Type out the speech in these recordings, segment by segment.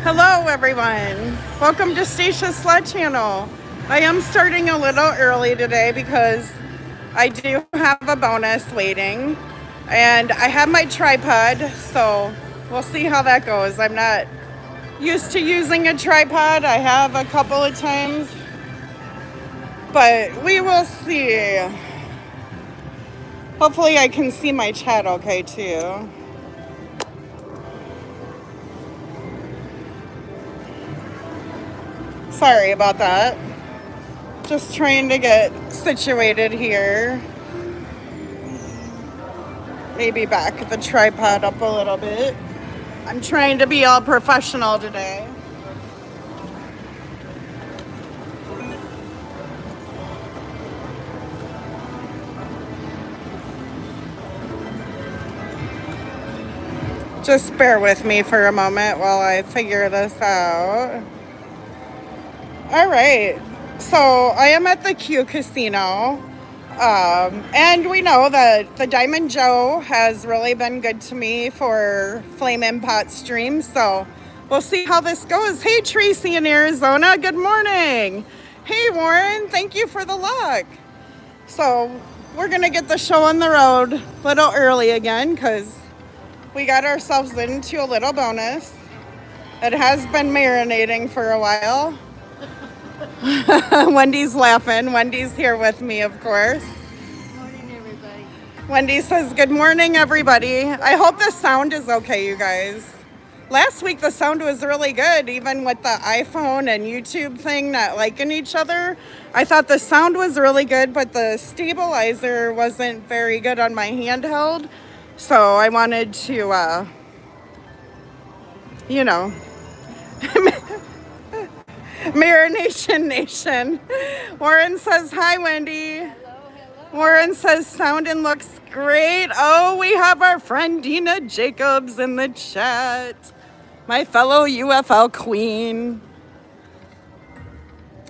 Hello everyone, welcome to Stacia's Sled Channel. I am starting a little early today because I do have a bonus waiting and I have my tripod, so we'll see how that goes. I'm not used to using a tripod. I have a couple of times, but we will see. Hopefully I can see my chat okay too. Sorry about that. Just trying to get situated here. Maybe back the tripod up a little bit. I'm trying to be all professional today. Just bear with me for a moment while I figure this out. All right, so I am at the Q Casino. And we know that the Diamond Joe has really been good to me for Flame Pot streams, so we'll see how this goes. Hey, Tracy in Arizona, good morning. Hey, Warren, thank you for the luck. So we're going to get the show on the road a little early again because we got ourselves into a little bonus. It has been marinating for a while. Wendy's laughing. Wendy's here with me, of course. Good morning, everybody. Wendy says, good morning, everybody. I hope the sound is okay, you guys. Last week, the sound was really good, even with the iPhone and YouTube thing not liking each other. I thought the sound was really good, but the stabilizer wasn't very good on my handheld. So I wanted to, Marination Nation. Warren says, hi, Wendy. Hello. Warren says, sound and looks great. Oh, we have our friend Dina Jacobs in the chat. My fellow UFL queen.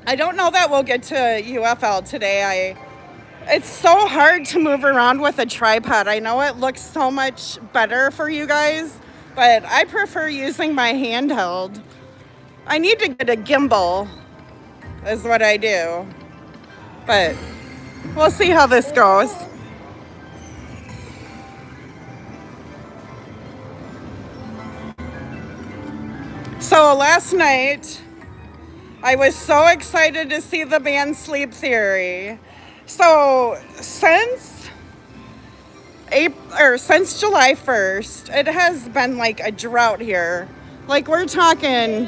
I don't know that we'll get to UFL today. It's so hard to move around with a tripod. I know it looks so much better for you guys, but I prefer using my handheld. I need to get a gimbal, is what I do. But we'll see how this goes. So last night, I was so excited to see the band Sleep Theory. So since July 1st, it has been like a drought here. Like we're talking,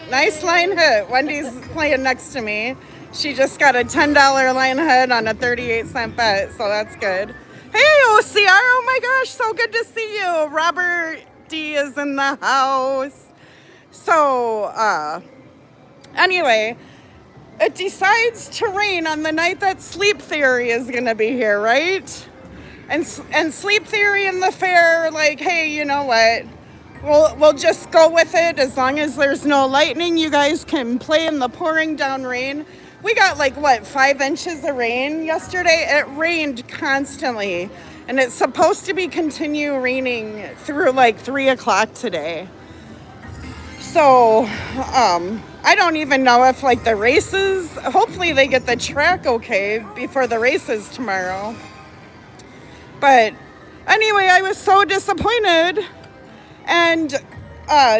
nice line hit. Wendy's playing next to me. She just got a $10 line hit on a 38-cent bet, so that's good. Hey, OCR, oh my gosh, so good to see you. Robert D is in the house. So, anyway, it decides to rain on the night that Sleep Theory is going to be here, right? And Sleep Theory and the fair, like, hey, you know what? We'll just go with it. As long as there's no lightning, you guys can play in the pouring down rain. We got 5 inches of rain yesterday. It rained constantly, and it's supposed to be continue raining through 3 o'clock today. So, I don't even know if the races, hopefully they get the track okay before the races tomorrow. But anyway, I was so disappointed. And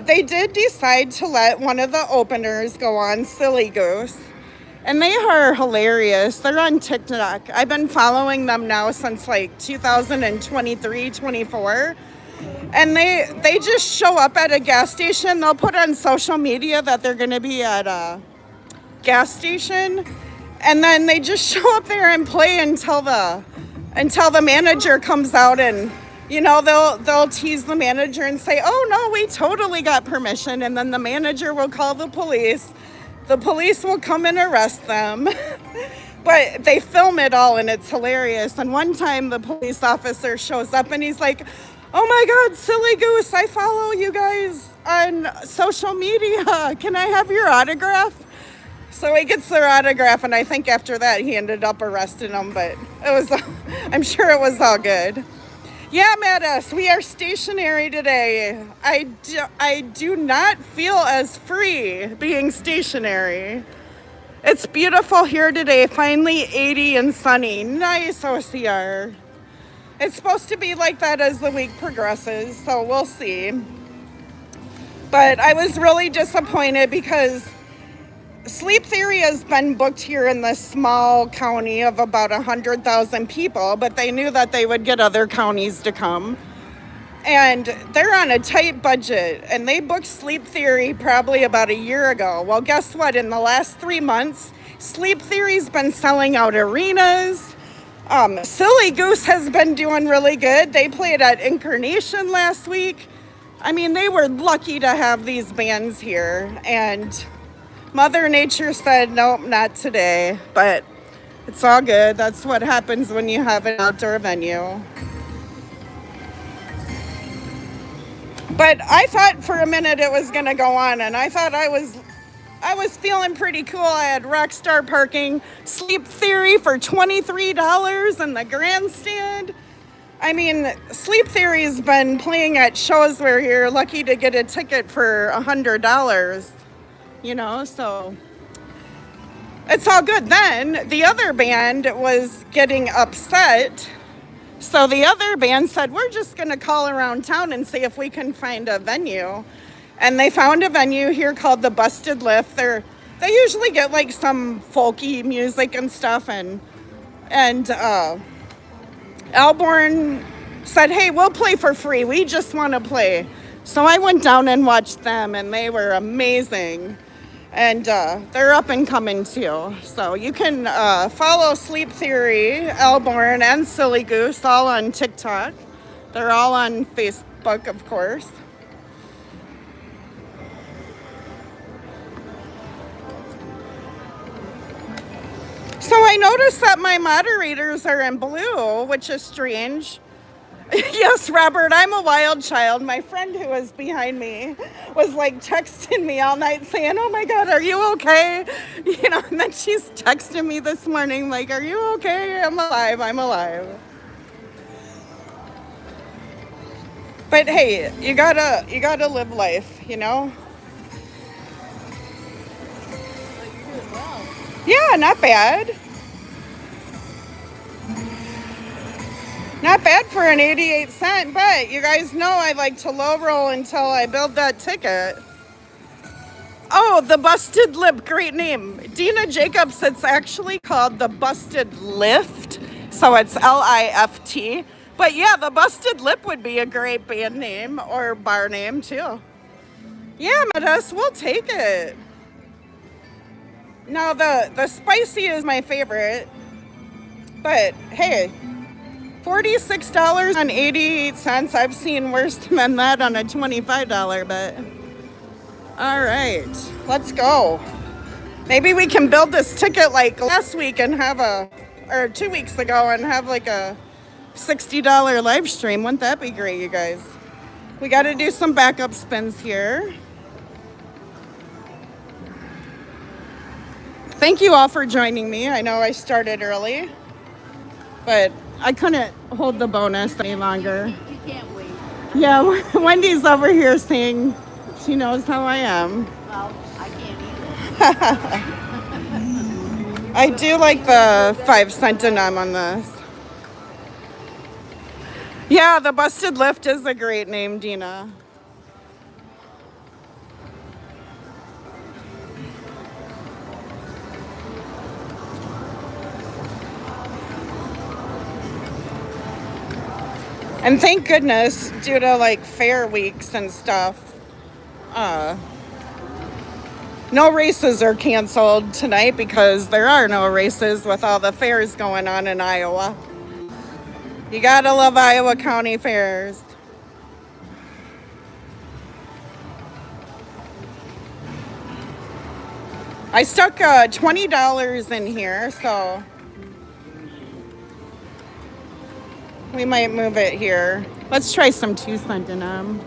they did decide to let one of the openers go on, Silly Goose. And they are hilarious. They're on TikTok. I've been following them now since 2023, 24. And they just show up at a gas station. They'll put on social media that they're going to be at a gas station. And then they just show up there and play until the manager comes out, and they'll tease the manager and say, oh no, we totally got permission. And then the manager will call the police. The police will come and arrest them. But they film it all and it's hilarious. And one time the police officer shows up and he's like, oh my God, Silly Goose, I follow you guys on social media. Can I have your autograph? So he gets their autograph, and I think after that he ended up arresting them, but I'm sure it was all good. Yeah, Mattis, we are stationary today. I do not feel as free being stationary. It's beautiful here today, finally 80 and sunny. Nice OCR. It's supposed to be like that as the week progresses, so we'll see. But I was really disappointed because Sleep Theory has been booked here in this small county of about 100,000 people, but they knew that they would get other counties to come. And they're on a tight budget, and they booked Sleep Theory probably about a year ago. Well, guess what? In the last 3 months, Sleep Theory's been selling out arenas. Silly Goose has been doing really good. They played at Incarnation last week. I mean, they were lucky to have these bands here, and Mother Nature said, nope, not today, but it's all good. That's what happens when you have an outdoor venue. But I thought for a minute it was gonna go on, and I thought I was feeling pretty cool. I had Rockstar parking, Sleep Theory for $23 in the grandstand. I mean, Sleep Theory's been playing at shows where you're lucky to get a ticket for $100, you know, so it's all good. Then the other band was getting upset. So the other band said, we're just going to call around town and see if we can find a venue. And they found a venue here called the Busted Lift. They usually get like some folky music and stuff. And Alborn said, hey, we'll play for free. We just want to play. So I went down and watched them, and they were amazing. And they're up and coming too. So you can follow Sleep Theory, Alborn, and Silly Goose all on TikTok. They're all on Facebook, of course. So I noticed that my moderators are in blue, which is strange. Yes, Robert, I'm a wild child. My friend who was behind me was like texting me all night saying, oh my God, are you okay? You know, and then she's texting me this morning like, are you okay? I'm alive. But hey, you gotta live life, you know? Yeah, not bad. Not bad for an 88¢, but you guys know I like to low roll until I build that ticket. Oh, the Busted Lip, great name. Dina Jacobs, it's actually called the Busted Lift, so it's Lift. But yeah, the Busted Lip would be a great band name or bar name too. Yeah, Mattis, we'll take it. Now the spicy is my favorite, but hey, $46.88. I've seen worse than that on a $25 bet. All right, let's go. Maybe we can build this ticket like last week and or 2 weeks ago and have like a $60 live stream. Wouldn't that be great, you guys? We got to do some backup spins here. Thank you all for joining me. I know I started early, but I couldn't hold the bonus any longer. You can't wait. Yeah, Wendy's over here saying she knows how I am. Well, I can't either. I do like the 5-cent denim on this. Yeah, the Busted Lift is a great name, Dina. And thank goodness, due to like fair weeks and stuff, no races are canceled tonight because there are no races with all the fairs going on in Iowa. You gotta love Iowa County fairs. I stuck $20 in here, so we might move it here. Let's try some 2-cent denim.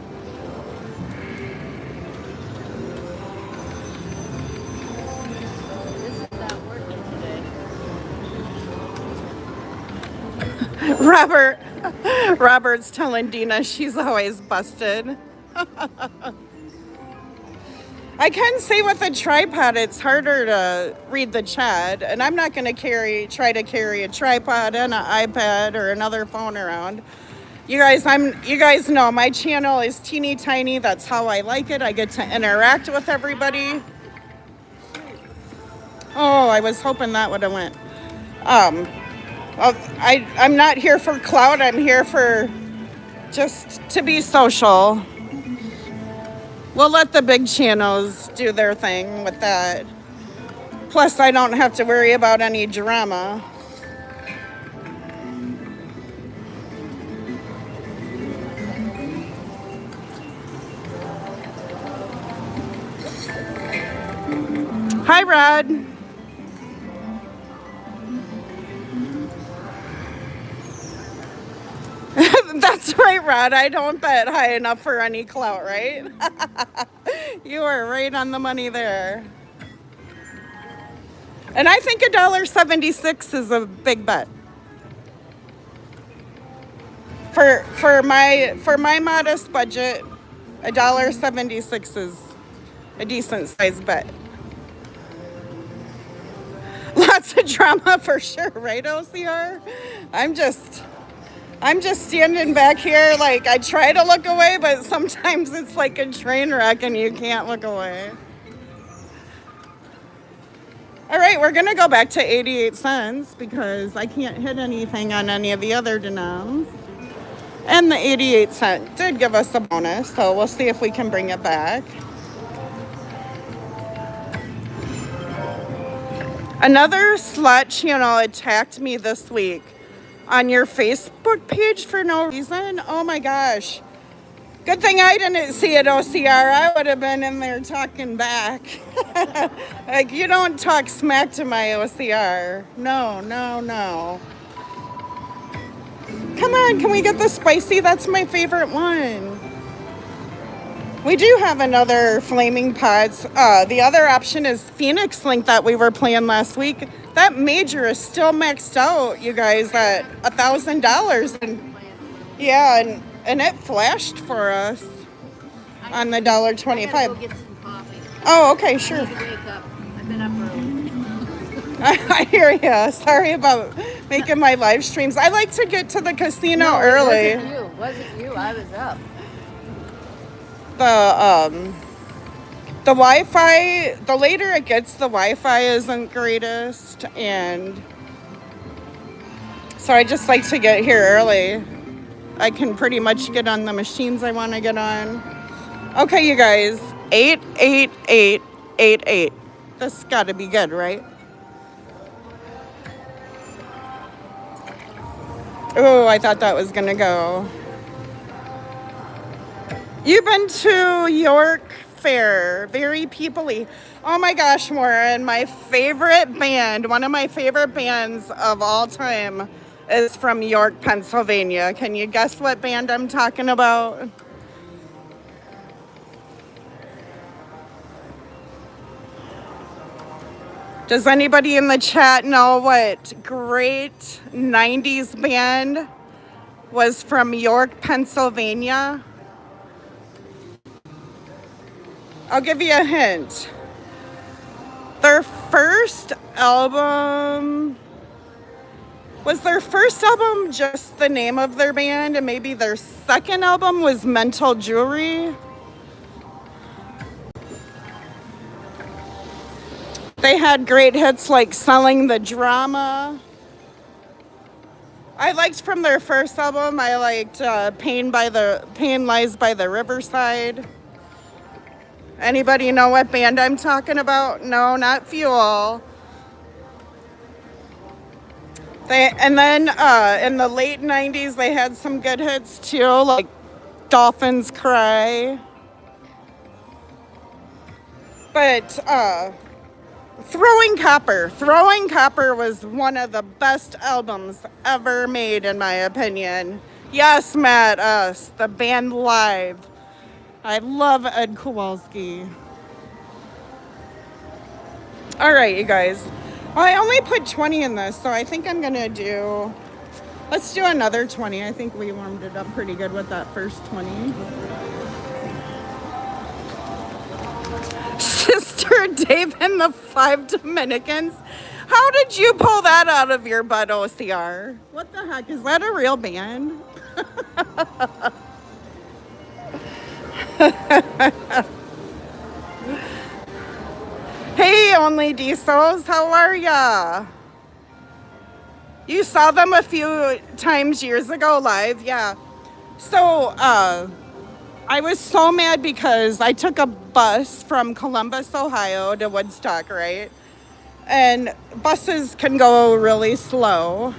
This is not working today. Robert, Robert's telling Dina she's always busted. I can say with a tripod, it's harder to read the chat, and I'm not going to try to carry a tripod and an iPad or another phone around. You guys know my channel is teeny tiny. That's how I like it. I get to interact with everybody. Oh, I was hoping that would have went. I'm not here for clout. I'm here for just to be social. We'll let the big channels do their thing with that. Plus, I don't have to worry about any drama. Hi, Rod. That's right, Rod. I don't bet high enough for any clout, right? You are right on the money there. And I think $1.76 is a big bet. For my modest budget, $1.76 is a decent sized bet. Lots of drama for sure, right, OCR? I'm just standing back here, like I try to look away, but sometimes it's like a train wreck and you can't look away. All right, we're gonna go back to 88 cents because I can't hit anything on any of the other denoms. And the 88 cent did give us a bonus, so we'll see if we can bring it back. Another slot channel attacked me this week on your Facebook page for no reason. Oh my gosh. Good thing I didn't see it, OCR. I would have been in there talking back. Like, you don't talk smack to my OCR. No. Come on, can we get the spicy? That's my favorite one. We do have another Flaming Pods. The other option is Phoenix Link that we were playing last week. That major is still maxed out, you guys, at $1,000. And yeah, and it flashed for us on the $1.25. I gotta go get some coffee. Oh, okay, sure. I need to wake up. I've been up early. I hear you. Sorry about making my live streams. I like to get to the casino early. It wasn't you. I was up. The Wi-Fi, the later it gets, the Wi-Fi isn't greatest, and so I just like to get here early. I can pretty much get on the machines I want to get on. Okay, you guys, 88888. This got to be good, right? Oh, I thought that was gonna go. You've been to York Fair, very peoply. Oh my gosh, Warren, my favorite band, one of my favorite bands of all time is from York, Pennsylvania. Can you guess what band I'm talking about? Does anybody in the chat know what great 90s band was from York, Pennsylvania? I'll give you a hint. Their first album, was their first album just the name of their band, and maybe their second album was Mental Jewelry? They had great hits like Selling the Drama. I liked from their first album, I liked Pain Lies by the Riverside. Anybody know what band I'm talking about? No, not Fuel. And then in the late 90s, they had some good hits too, like Dolphins Cry. But Throwing Copper was one of the best albums ever made, in my opinion. Yes, Matt, the band live. I love Ed Kowalski. All right, you guys. Well, I only put 20 in this, so I think I'm going to do Let's do another 20. I think we warmed it up pretty good with that first 20. Sister Dave and the Five Dominicans. How did you pull that out of your butt, OCR? What the heck? Is that a real band? Hey, Only Diesels, how are ya? You saw them a few times years ago live, yeah. So, I was so mad because I took a bus from Columbus, Ohio to Woodstock, right? And buses can go really slow.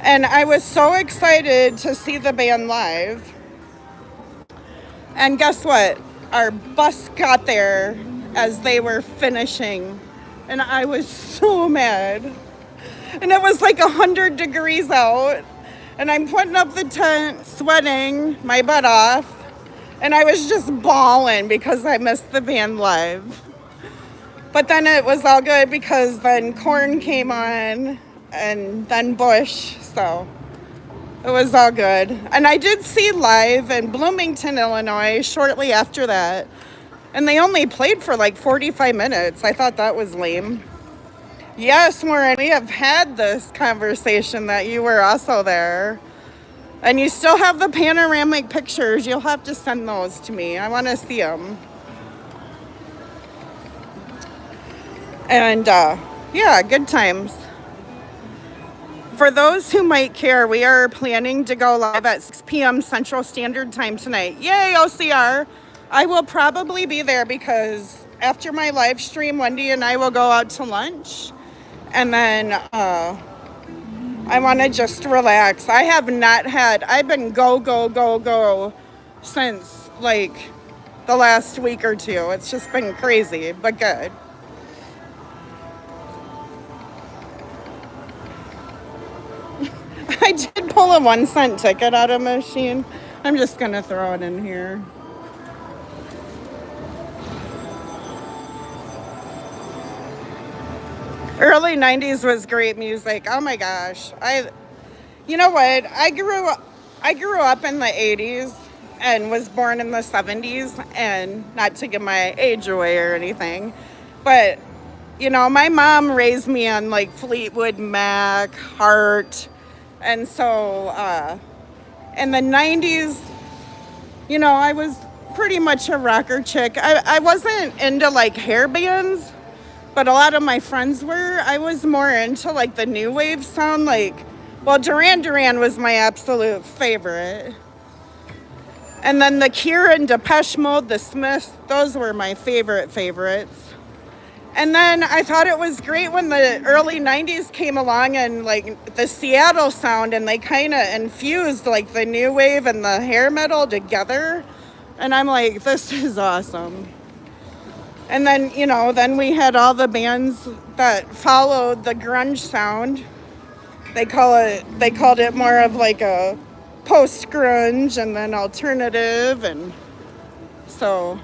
And I was so excited to see the band live. And guess what? Our bus got there as they were finishing. And I was so mad. And it was like 100 degrees out. And I'm putting up the tent, sweating my butt off. And I was just bawling because I missed the band live. But then it was all good because then Korn came on and then Bush. So it was all good. And I did see live in Bloomington, Illinois shortly after that. And they only played for like 45 minutes. I thought that was lame. Yes, Warren, we have had this conversation that you were also there. And you still have the panoramic pictures. You'll have to send those to me. I want to see them. And yeah, good times. For those who might care, we are planning to go live at 6 p.m. Central Standard Time tonight. Yay, OCR. I will probably be there because after my live stream, Wendy and I will go out to lunch. And then I want to just relax. I have not had, I've been go since like the last week or two. It's just been crazy, but good. I did pull a 1-cent ticket out of a machine. I'm just going to throw it in here. Early 90s was great music. Oh my gosh. You know what? I grew up in the 80s and was born in the 70s, and not to give my age away or anything, but you know, my mom raised me on like Fleetwood Mac, Heart, and so in the 90s, you know, I was pretty much a rocker chick. I wasn't into like hair bands, but a lot of my friends were. I was more into like the new wave sound, like, well, Duran Duran was my absolute favorite. And then the Cure and Depeche Mode, the Smiths, those were my favorites. And then I thought it was great when the early 90s came along and like the Seattle sound, and they kind of infused like the new wave and the hair metal together. And I'm like, this is awesome. And then, you know, then we had all the bands that followed the grunge sound. They called it more of like a post-grunge and then alternative, and so.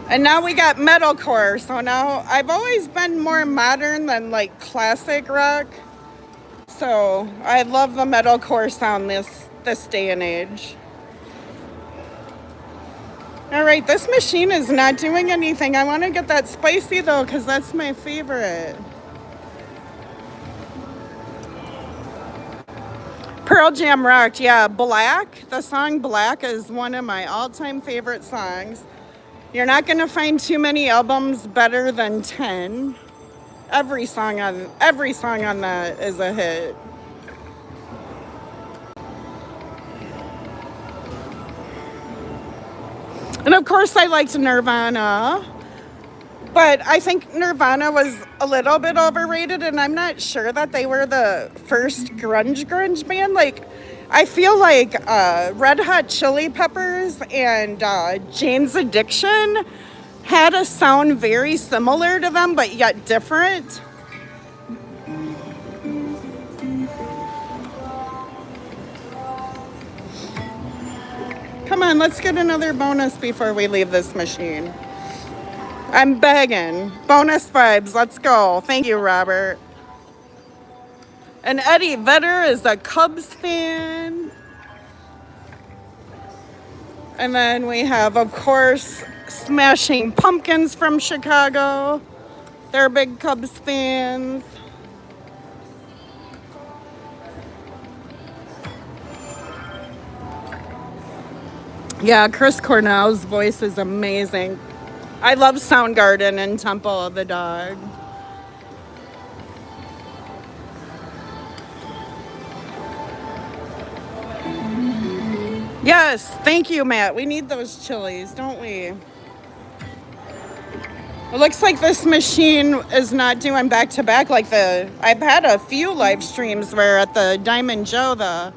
And now we got metalcore. So now I've always been more modern than like classic rock. So I love the metalcore sound this day and age. All right, this machine is not doing anything. I want to get that spicy though, because that's my favorite. Pearl Jam rocked, yeah. Black, the song Black is one of my all-time favorite songs. You're not going to find too many albums better than 10. Every song on that is a hit. And of course I liked Nirvana, but I think Nirvana was a little bit overrated, and I'm not sure that they were the first grunge band. Like, I feel like Red Hot Chili Peppers and Jane's Addiction had a sound very similar to them, but yet different. Come on, let's get another bonus before we leave this machine. I'm begging. Bonus vibes, let's go. Thank you, Robert. And Eddie Vedder is a Cubs fan. And then we have, of course, Smashing Pumpkins from Chicago. They're big Cubs fans. Yeah, Chris Cornell's voice is amazing. I love Soundgarden and Temple of the Dog. Yes, thank you, Matt. We need those chilies, don't we? It looks like this machine is not doing back to back I've had a few live streams where at the Diamond Joe the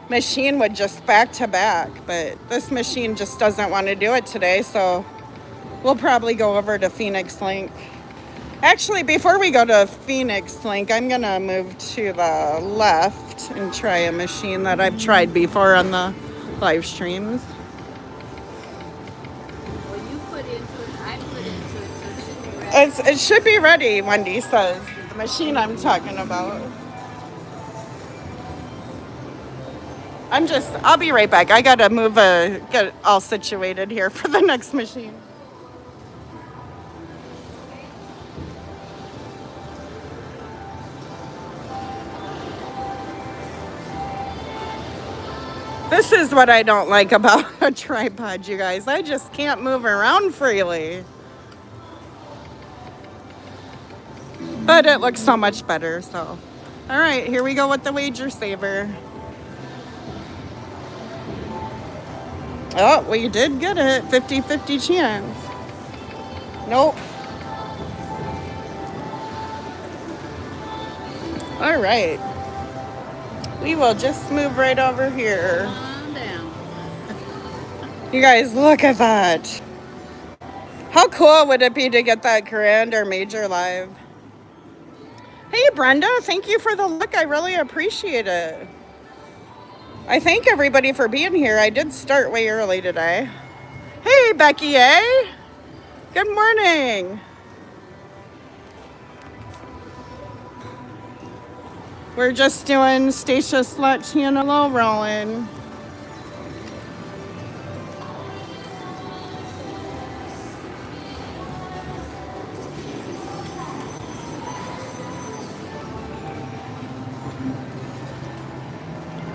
machine would just back to back, but this machine just doesn't want to do it today, so we'll probably go over to Phoenix Link. Actually, before we go to Phoenix Link, I'm gonna move to the left and try a machine that I've tried before on the live streams. Well, you put into it, I put into it, so it should be ready. It should be ready, Wendy says. The machine I'm talking about. I'll be right back. I gotta get all situated here for the next machine. This is what I don't like about a tripod, you guys. I just can't move around freely. But it looks so much better, so. All right, here we go with the wager saver. Oh, we did get it. 50-50 chance. Nope. All right. We will just move right over here. Calm down. You guys, look at that. How cool would it be to get that grand or major live? Hey, Brenda, thank you for the look. I really appreciate it. I thank everybody for being here. I did start way early today. Hey, Becky A. Good morning. We're just doing Stacia Slut Channel low rolling.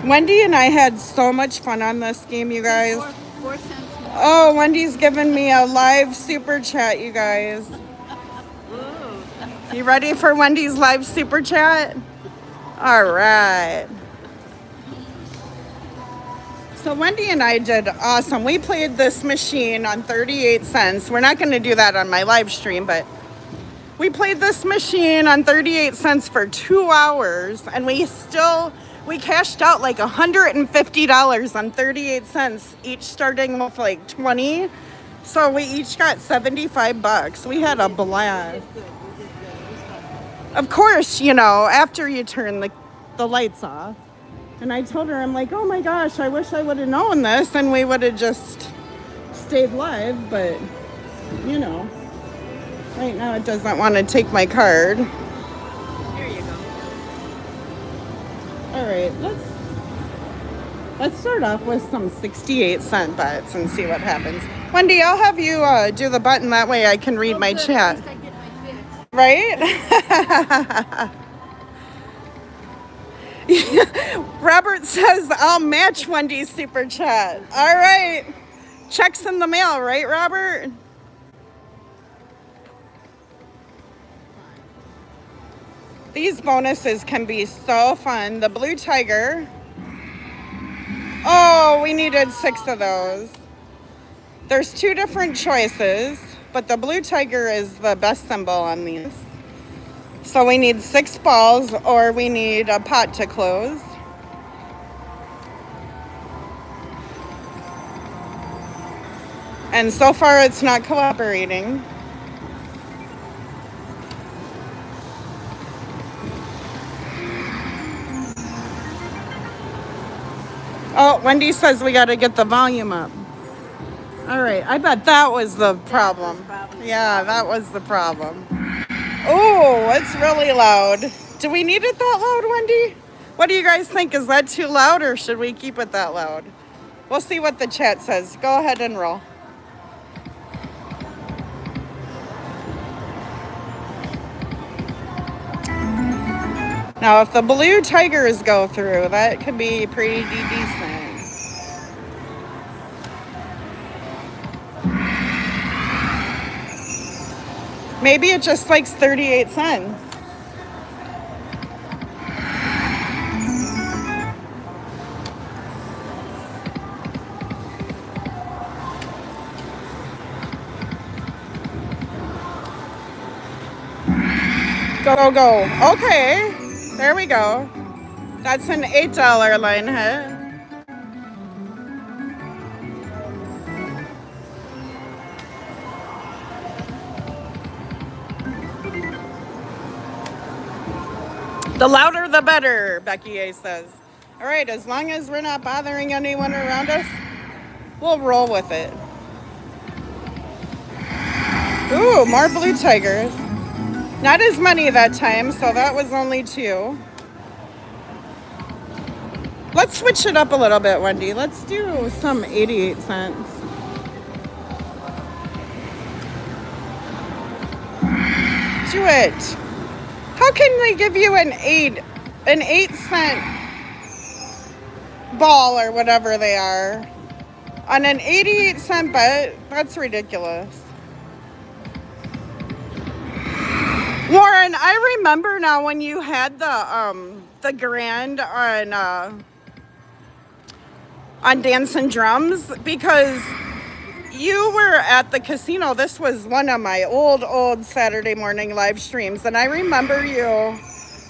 Wendy and I had so much fun on this game, you guys. 4 cents more. Oh, Wendy's giving me a live super chat, you guys. Ooh. You ready for Wendy's live super chat? All right. So Wendy and I did awesome. We played this machine on 38 cents. We're not going to do that on my live stream, but we played this machine on 38 cents for 2 hours, and we cashed out like $150 on 38 cents, each starting with like 20. So we each got $75. We had a blast. Of course, after you turn the lights off. And I told her, I'm like, oh my gosh, I wish I would have known this and we would have just stayed live, but right now it doesn't want to take my card. There you go. All right, let's start off with some 68-cent bets and see what happens. Wendy, I'll have you do the button, that way I can read my Good. chat. At least I get my fix. Right? Robert says, I'll match Wendy's super chat. All right. Checks in the mail, right, Robert? These bonuses can be so fun. The Blue Tiger. Oh, we needed 6 of those. There's 2 different choices, but the Blue Tiger is the best symbol on these. So we need 6 balls, or we need a pot to close. And so far it's not cooperating. Oh, Wendy says we got to get the volume up. All right, I bet that was the problem. Yeah, that was the problem. Oh, it's really loud. Do we need it that loud, Wendy? What do you guys think? Is that too loud or should we keep it that loud? We'll see what the chat says. Go ahead and roll. Now, if the blue tigers go through, that could be pretty decent. Maybe it just likes 38 cents. Go, go. Okay. There we go. That's an $8 line hit. The louder the better, Becky A says. All right, as long as we're not bothering anyone around us, we'll roll with it. Ooh, more blue tigers. Not as many that time, so that was only 2. Let's switch it up a little bit, Wendy. Let's do some 88 cents. Do it. How can they give you an 8-cent ball or whatever they are on an 88-cent bet? That's ridiculous. Warren, I remember now when you had the grand on Dancing Drums, because you were at the casino. This was one of my old Saturday morning live streams, and I remember you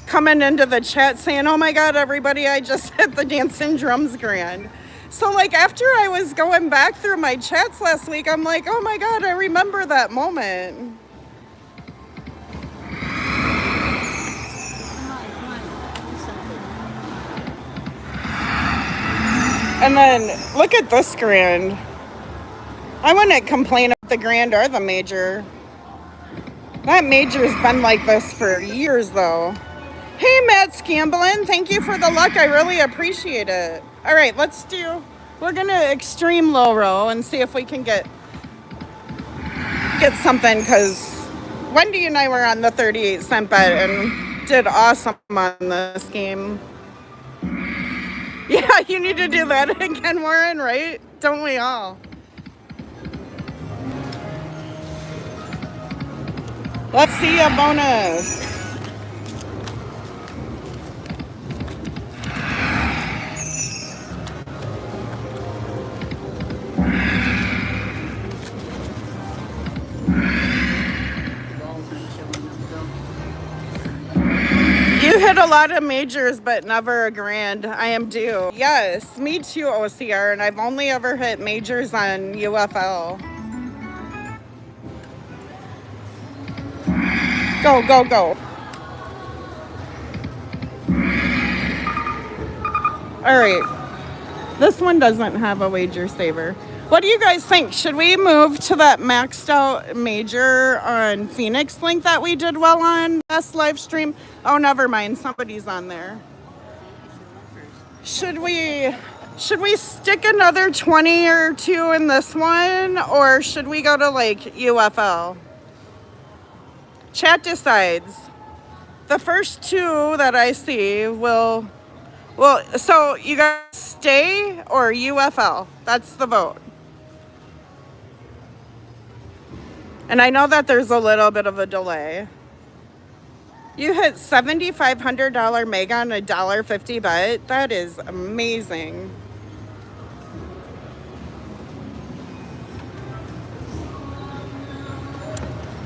coming into the chat saying, "Oh my God, everybody, I just hit the Dancing Drums grand." So like after I was going back through my chats last week, I'm like, "Oh my God, I remember that moment." And then look at this grand. I wouldn't complain about the grand or the major. That major's been like this for years though. Hey, Matt Scamblin, thank you for the luck. I really appreciate it. All right, we're gonna extreme low roll and see if we can get something, because Wendy and I were on the 38-cent bet and did awesome on this game. Yeah, you need to do that again, Warren, right? Don't we all? Let's see a bonus. You hit a lot of majors, but never a grand. I am due. Yes, me too, OCR, and I've only ever hit majors on UFL. Go, go, go. All right. This one doesn't have a wager saver. What do you guys think? Should we move to that maxed out major on Phoenix link that we did well on last live stream? Oh, never mind. Somebody's on there. Should we stick another 20 or 2 in this one, or should we go to like UFL? Chat decides. The first 2 that I see will, so you guys stay or UFL? That's the vote. And I know that there's a little bit of a delay. You hit $7,500 mega on a $1.50 bet. That is amazing.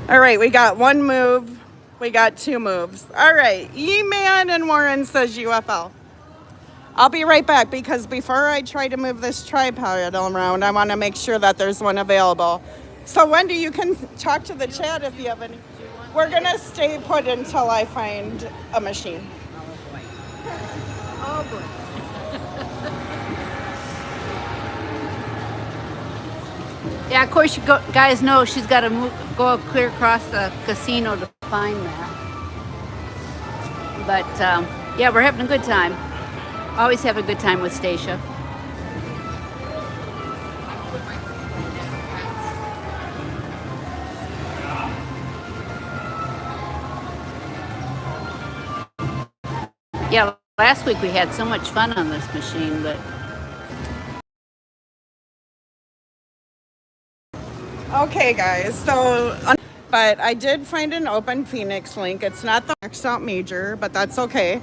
All right, we got 1 move. We got 2 moves. All right, E-Man and Warren says UFL. I'll be right back, because before I try to move this tripod around, I want to make sure that there's one available. So Wendy, you can talk to the chat if you have any. We're going to stay put until I find a machine. Oh boy. Yeah, of course you guys know she's got to go clear across the casino to find that. But yeah, we're having a good time. Always have a good time with Stacia. Yeah, last week we had so much fun on this machine, but Okay, guys, so, but I did find an open Phoenix link. It's not the maxed out major, but that's okay.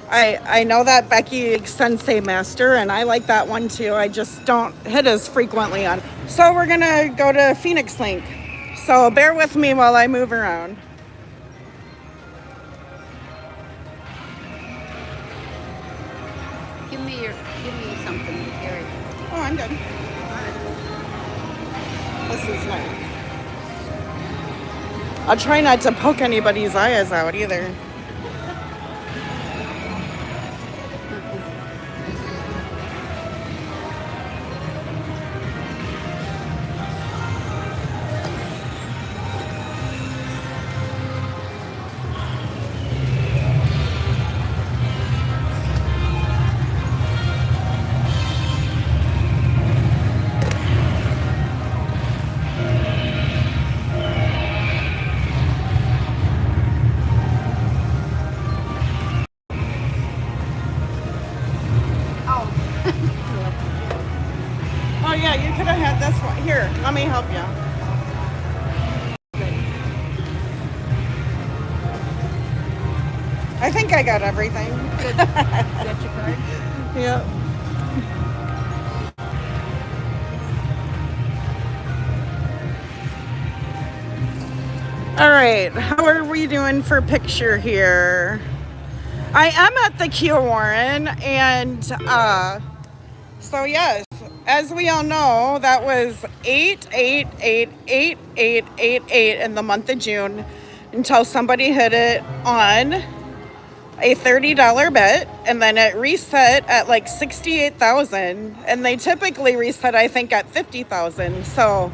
I know that Becky Sensei Master, and I like that one too. I just don't hit as frequently on. So we're gonna go to Phoenix link. So bear with me while I move around. give me something to carry. Oh, I'm good. This is nice. I'll try not to poke anybody's eyes out either. Oh yeah, you could have had this one. Here, let me help you. I think I got everything. Good. You got your card? Yep. All right, how are we doing for picture here? I am at the Q Warren, and so yes, as we all know, that was 8888888 in the month of June until somebody hit it on a $30 bet, and then it reset at like 68,000, and they typically reset, I think, at 50,000. So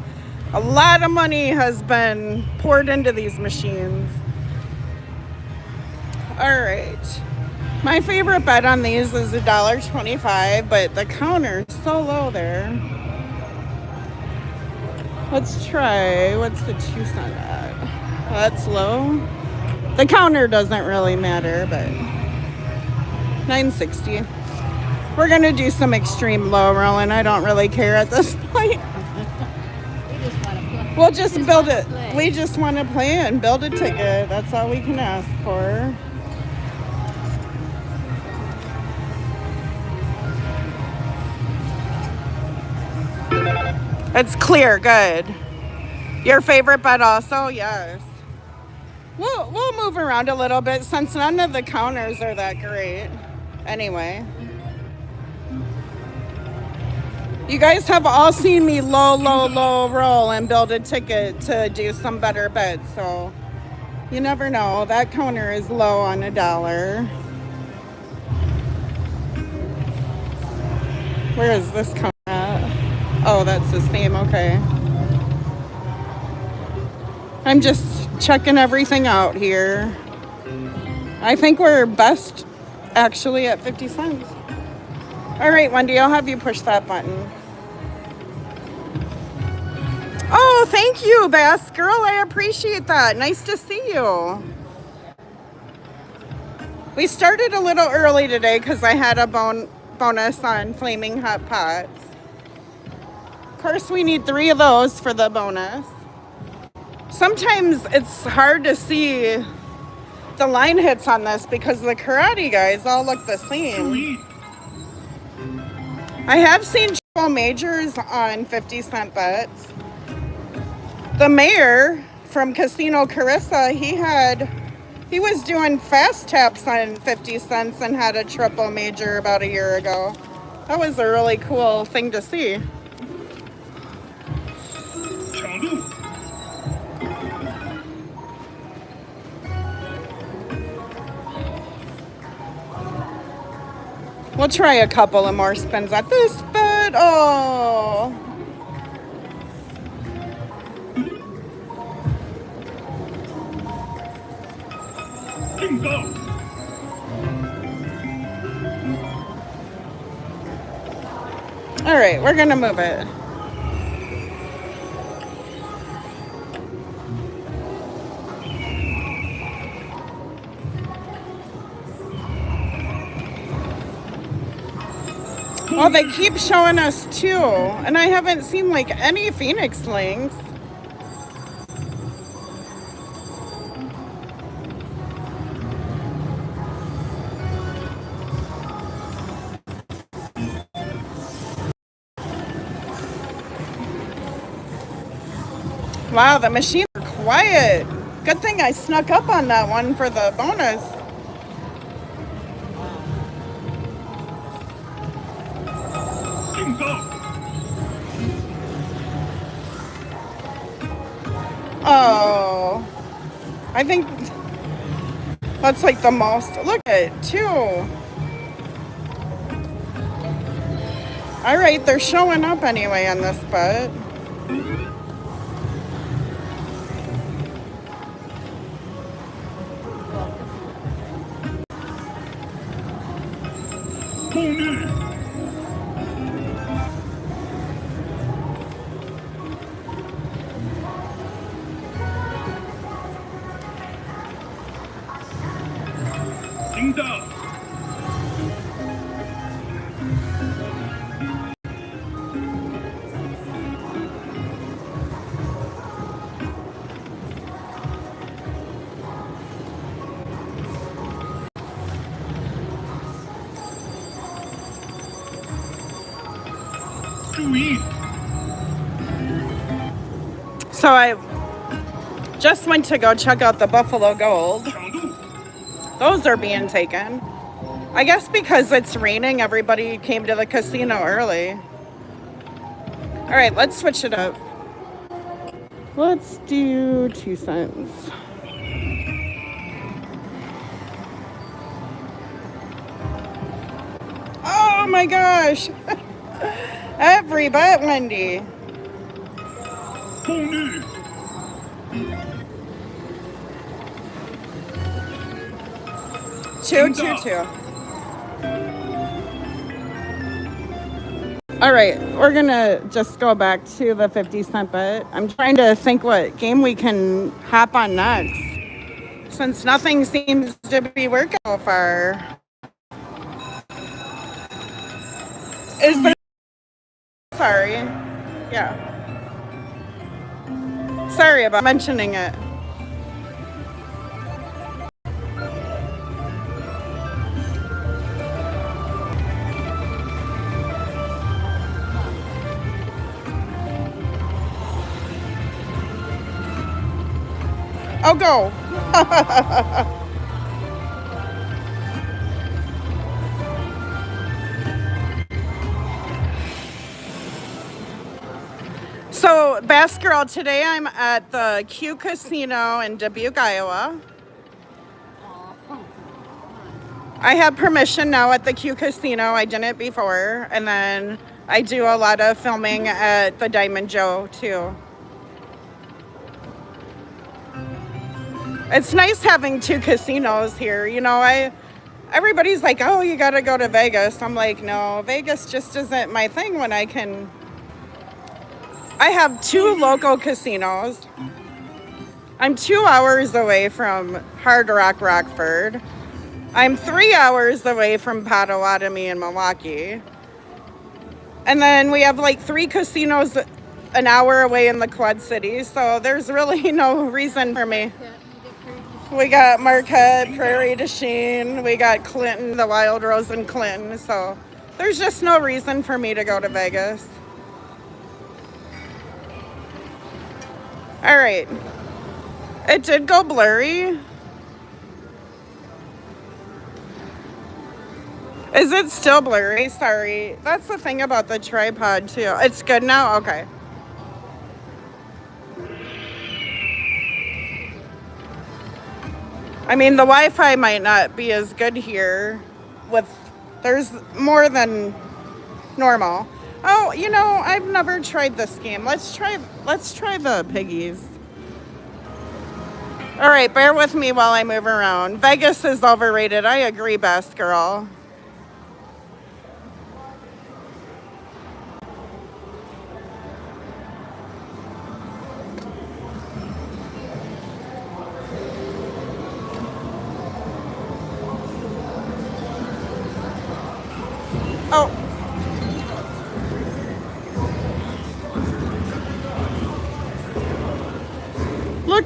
a lot of money has been poured into these machines. All right. My favorite bet on these is $1.25, but the counter is so low there. Let's try, what's the 2-cent at? That's low. The counter doesn't really matter, but $9.60. We're gonna do some extreme low rolling. I don't really care at this point. We'll just build it. We just want to play and build a ticket. That's all we can ask for. It's clear, good. Your favorite bet also? Yes. We'll move around a little bit since none of the counters are that great. Anyway. You guys have all seen me low roll and build a ticket to do some better bets, so you never know. That counter is low on $1. Where is this counter at? Oh, that's the same, okay. I'm just checking everything out here. I think we're best actually at 50 cents. All right, Wendy, I'll have you push that button. Oh, thank you, Bass Girl. I appreciate that. Nice to see you. We started a little early today because I had a bonus on Flaming Hot Pots. Of course, we need 3 of those for the bonus. Sometimes it's hard to see the line hits on this because the karate guys all look the same. I have seen triple majors on 50-cent bets. The mayor from Casino Carissa, he was doing fast taps on 50 cents and had a triple major about a year ago. That was a really cool thing to see. We'll try a couple of more spins at this, but oh. All right, we're gonna move it. Oh, they keep showing us two, and I haven't seen like any Phoenix links. Wow, the machines are quiet. Good thing I snuck up on that one for the bonus. Oh, I think that's like the most. Look at two. All right, they're showing up anyway on this bet. So I just went to go check out the Buffalo Gold. Those are being taken. I guess because it's raining, everybody came to the casino early. All right, let's switch it up. Let's do 2 cents. Oh my gosh. Every bet, Wendy. Two. All right, we're gonna just go back to the 50-cent bet. I'm trying to think what game we can hop on next, since nothing seems to be working so far. Is there? Sorry. Yeah. Sorry about mentioning it. Oh, go. So, Bass Girl, today I'm at the Q Casino in Dubuque, Iowa. I have permission now at the Q Casino. I didn't before. And then I do a lot of filming at the Diamond Joe, too. It's nice having 2 casinos here. You know, everybody's like, oh, you got to go to Vegas. I'm like, no, Vegas just isn't my thing when I have 2 local casinos. I'm 2 hours away from Hard Rock Rockford. I'm 3 hours away from Potawatomi and Milwaukee. And then we have like 3 casinos an hour away in the Quad Cities. So there's really no reason for me. We got Marquette, Prairie du Chien. We got Clinton, the Wild Rose in Clinton. So there's just no reason for me to go to Vegas. All right. It did go blurry. Is it still blurry? Sorry. That's the thing about the tripod, too. It's good now? Okay. I mean, the Wi-Fi might not be as good here. There's more than normal. Oh, you know, I've never tried this game. Let's try the piggies. All right, bear with me while I move around. Vegas is overrated. I agree, Best Girl.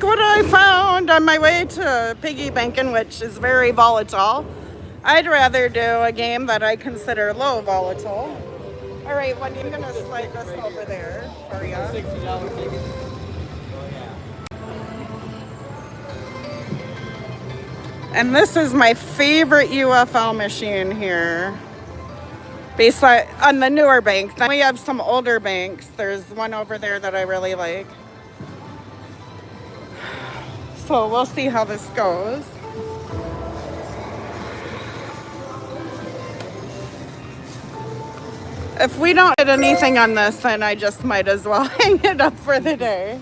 look what I found on my way to piggy banking, which is very volatile. I'd rather do a game that I consider low volatile. All right, when you're gonna slide this over there for you. $60 ticket. And this is my favorite UFO machine here. Based on the newer bank. Then we have some older banks. There's one over there that I really like. So we'll see how this goes. If we don't get anything on this, then I just might as well hang it up for the day.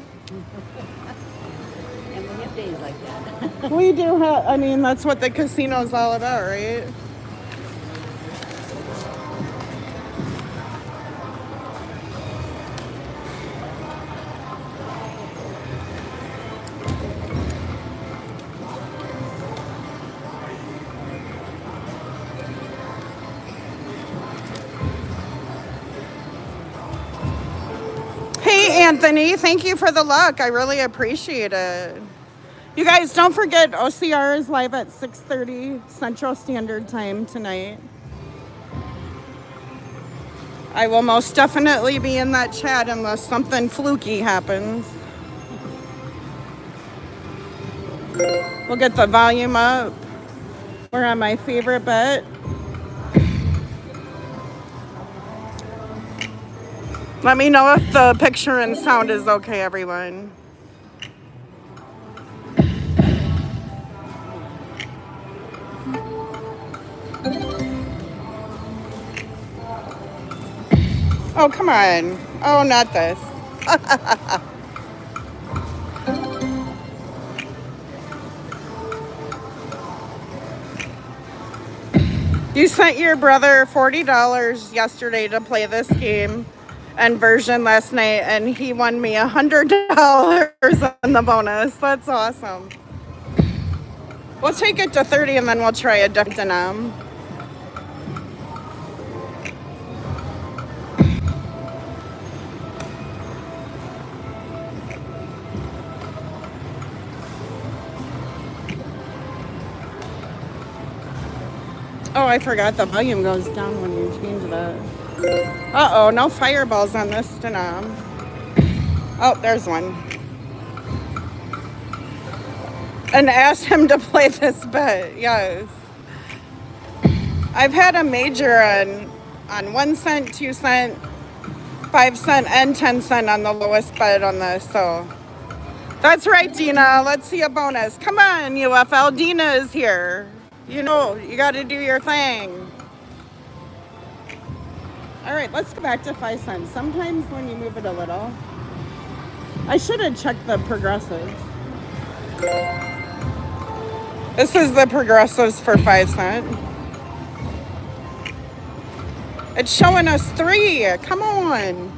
And we have days like that. We do have, I mean, that's what the casino's all about, right? Hey, Anthony, thank you for the luck. I really appreciate it. You guys, don't forget OCR is live at 6:30 Central Standard Time tonight. I will most definitely be in that chat unless something fluky happens. We'll get the volume up. We're on my favorite bet. Let me know if the picture and sound is okay, everyone. Oh, come on. Oh, not this. You sent your brother $40 yesterday to play this game and version last night, and he won me $100 on the bonus. That's awesome. We'll take it to 30 and then we'll try a different denom. Oh, I forgot the volume goes down when you change that. Uh-oh, no fireballs on this denom. Oh, there's one. And ask him to play this bet, yes. I've had a major on 1 cent, 2 cent, 5 cent, and 10 cent on the lowest bet on this, so. That's right, Dina. Let's see a bonus. Come on, UFL. Dina is here. You know, you got to do your thing. All right, let's go back to 5 cents. Sometimes when you move it a little, I should have checked the progressives. This is the progressives for 5 cents. It's showing us 3. Come on.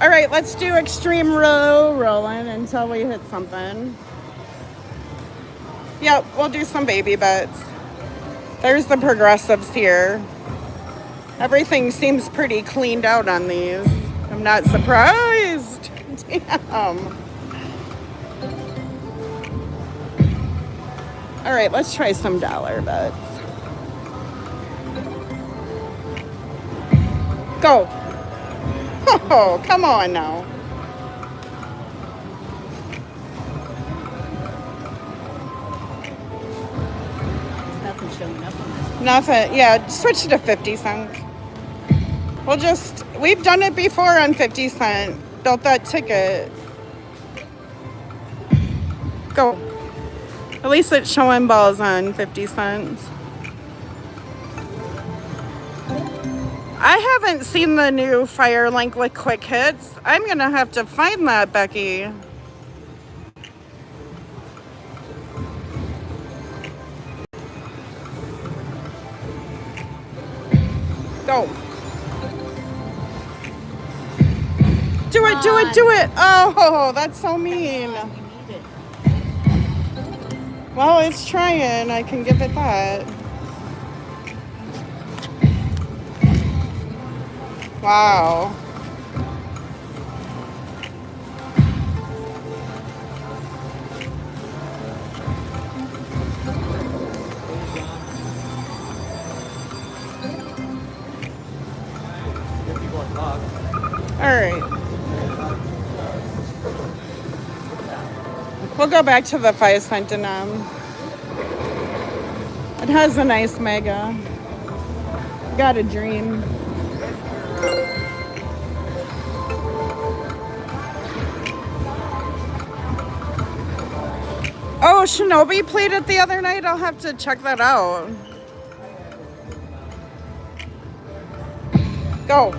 All right, let's do extreme rolling until we hit something. Yep, we'll do some baby bets. There's the progressives here. Everything seems pretty cleaned out on these. I'm not surprised. Damn. All right, let's try some dollar bets. Go. Oh, come on now. Showing up on this. Nothing. Yeah, switch to 50 cents. We've done it before on 50 cents. Built that ticket. Go. At least it's showing balls on 50 cents. I haven't seen the new Firelink with quick hits. I'm going to have to find that, Becky. Go. Do it, do it, do it. Oh, that's so mean. Well, it's trying. I can give it that. Wow. All right. We'll go back to the 5 cent denom. It has a nice mega. Got a dream. Oh, Shinobi played it the other night. I'll have to check that out. Go.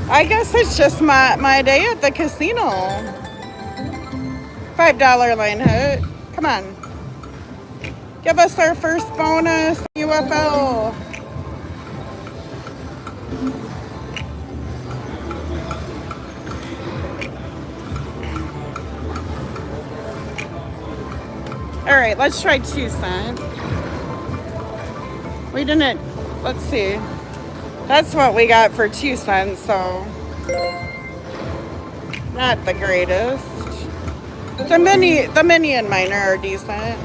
I guess it's just my day at the casino. $5 line hit. Come on. Give us our first bonus, UFL. All right, let's try 2 cent. We didn't, let's see. That's what we got for 2 cents, so not the greatest. The mini and minor are decent.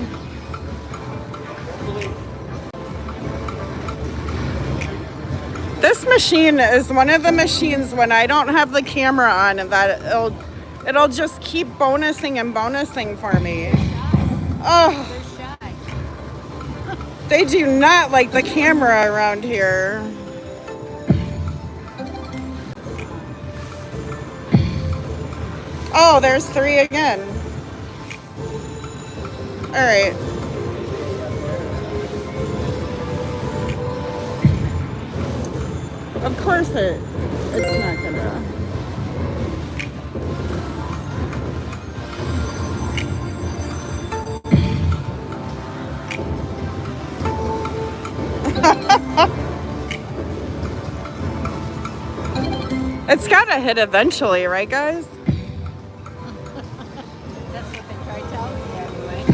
This machine is one of the machines when I don't have the camera on and that it'll just keep bonusing and bonusing for me. Oh, they do not like the camera around here. Oh, there's 3 again. All right. Of course it's not gonna. It's gotta hit eventually, right guys? That's what they try telling me anyway.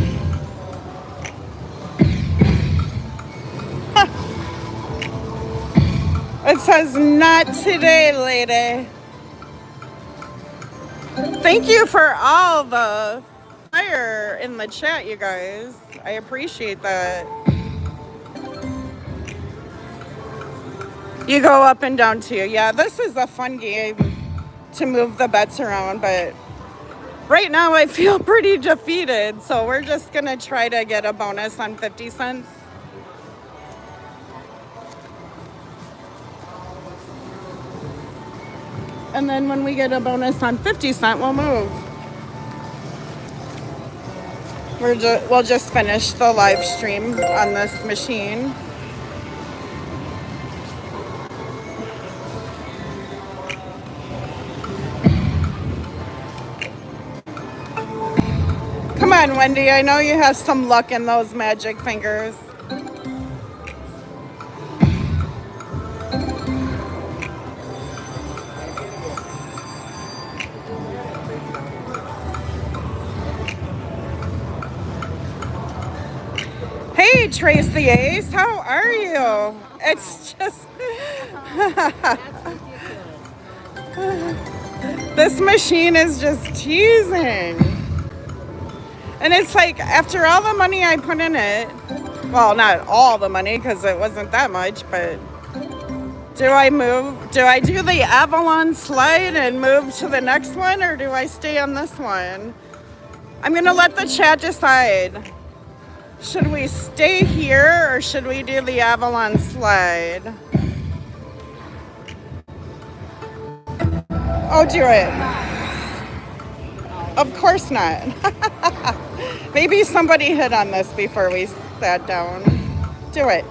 It says not today, lady. Thank you for all the fire in the chat, you guys. I appreciate that. You go up and down too. Yeah, this is a fun game to move the bets around, but right now I feel pretty defeated, so we're just gonna try to get a bonus on 50 cents. And then when we get a bonus on 50 cent, we'll move. We'll just finish the live stream on this machine. Come on, Wendy. I know you have some luck in those magic fingers. Hey, Trace the Ace. How are you? It's just... This machine is just teasing. And it's like, after all the money I put in it, well, not all the money because it wasn't that much, but do I do the Avalon slide and move to the next one, or do I stay on this one? I'm going to let the chat decide. Should we stay here or should we do the Avalon slide? Oh, do it. Of course not. Maybe somebody hit on this before we sat down. Do it.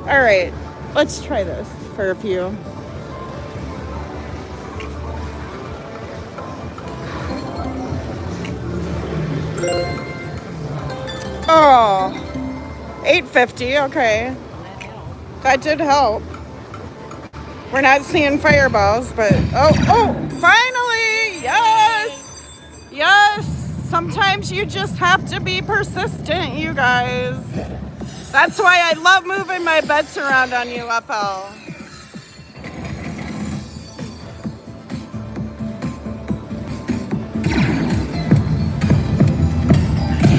All right, let's try this for a few. Oh, $8.50, okay. That did help. We're not seeing fireballs, but oh, finally, yes. Yes, sometimes you just have to be persistent, you guys. That's why I love moving my bets around on UFL.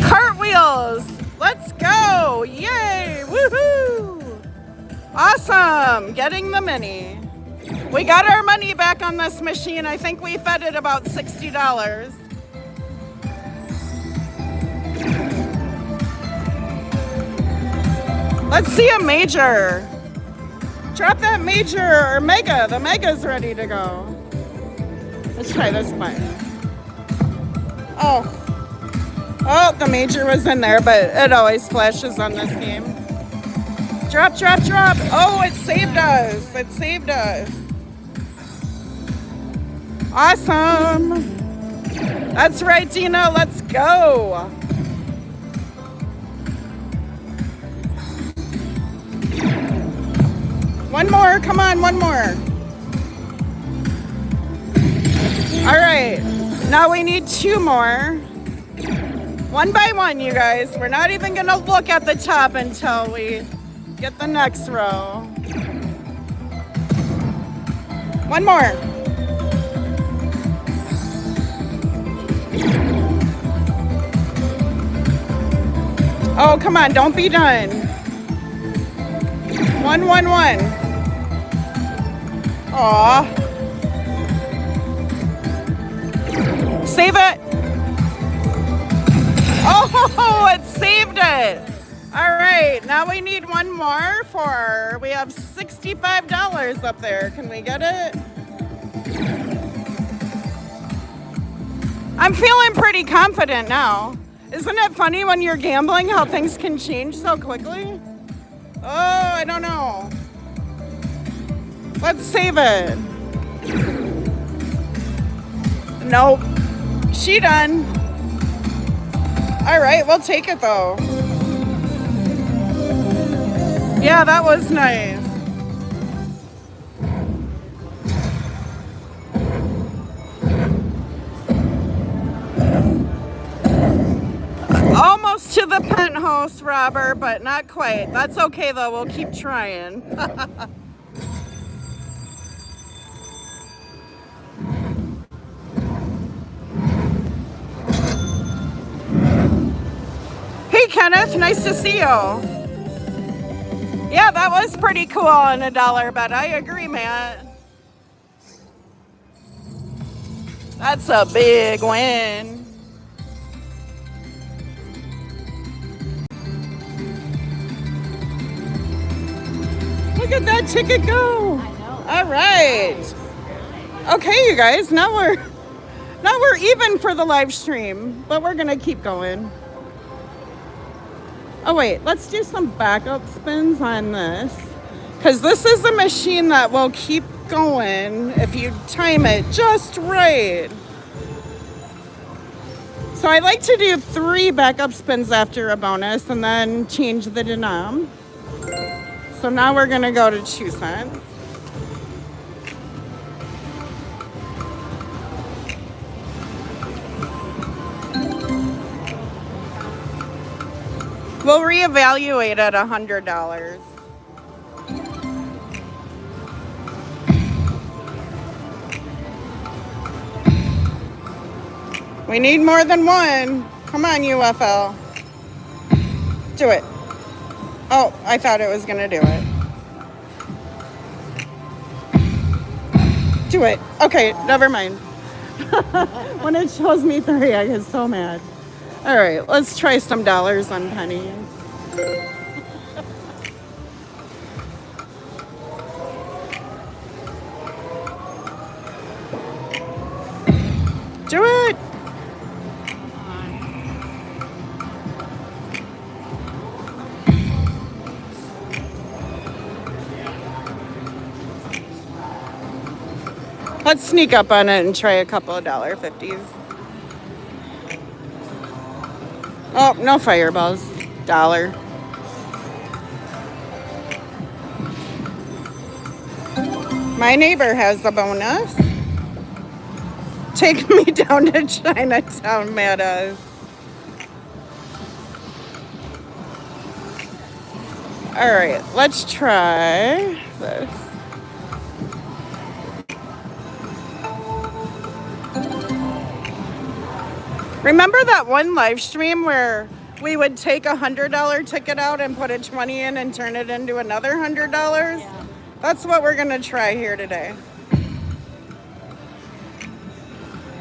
Cartwheels, let's go. go! Yay! Woohoo! Awesome! Getting the mini. We got our money back on this machine. I think we fed it about $60. Let's see a major. Drop that major or mega. The mega's ready to go. Let's try this button. Oh, the major was in there, but it always flashes on this game. Drop, drop, drop. Oh, it saved us. It saved us. Awesome. That's right, Dino. Let's go. One more. Come on, one more. All right. Now we need two more. One by one, you guys. We're not even going to look at the top until we get the next row. One more. Oh, come on. Don't be done. One. Aw. Save it. Oh, it saved it. All right, now we need one more we have $65 up there. Can we get it? I'm feeling pretty confident now. Isn't it funny when you're gambling how things can change so quickly? Oh, I don't know. Let's save it. Nope. She done. All right, we'll take it though. Yeah, that was nice. Almost to the penthouse, Robert, but not quite. That's okay though, we'll keep trying. Hey Kenneth, nice to see you. Yeah, that was pretty cool on $1 bet. I agree, Matt. That's a big win. Look at that ticket go. I know. All right. Okay, you guys, now we're even for the live stream, but we're gonna keep going. Oh wait, let's do some backup spins on this, because this is a machine that will keep going if you time it just right. So I like to do 3 backup spins after a bonus and then change the denom. So now we're gonna go to 2 cents. We'll reevaluate at $100. We need more than one. Come on, UFL. Do it. Oh, I thought it was gonna do it. Do it. Okay, never mind. When it shows me 3, I get so mad. All right, let's try some dollars on pennies. Do it. Let's sneak up on it and try a couple of $1.50s. Oh, no fireballs. $1. My neighbor has a bonus. Take me down to Chinatown, Meadows. All right, let's try this. Remember that one live stream where we would take a $100 ticket out and put a 20 in and turn it into another $100. Yeah. That's what we're gonna try here today.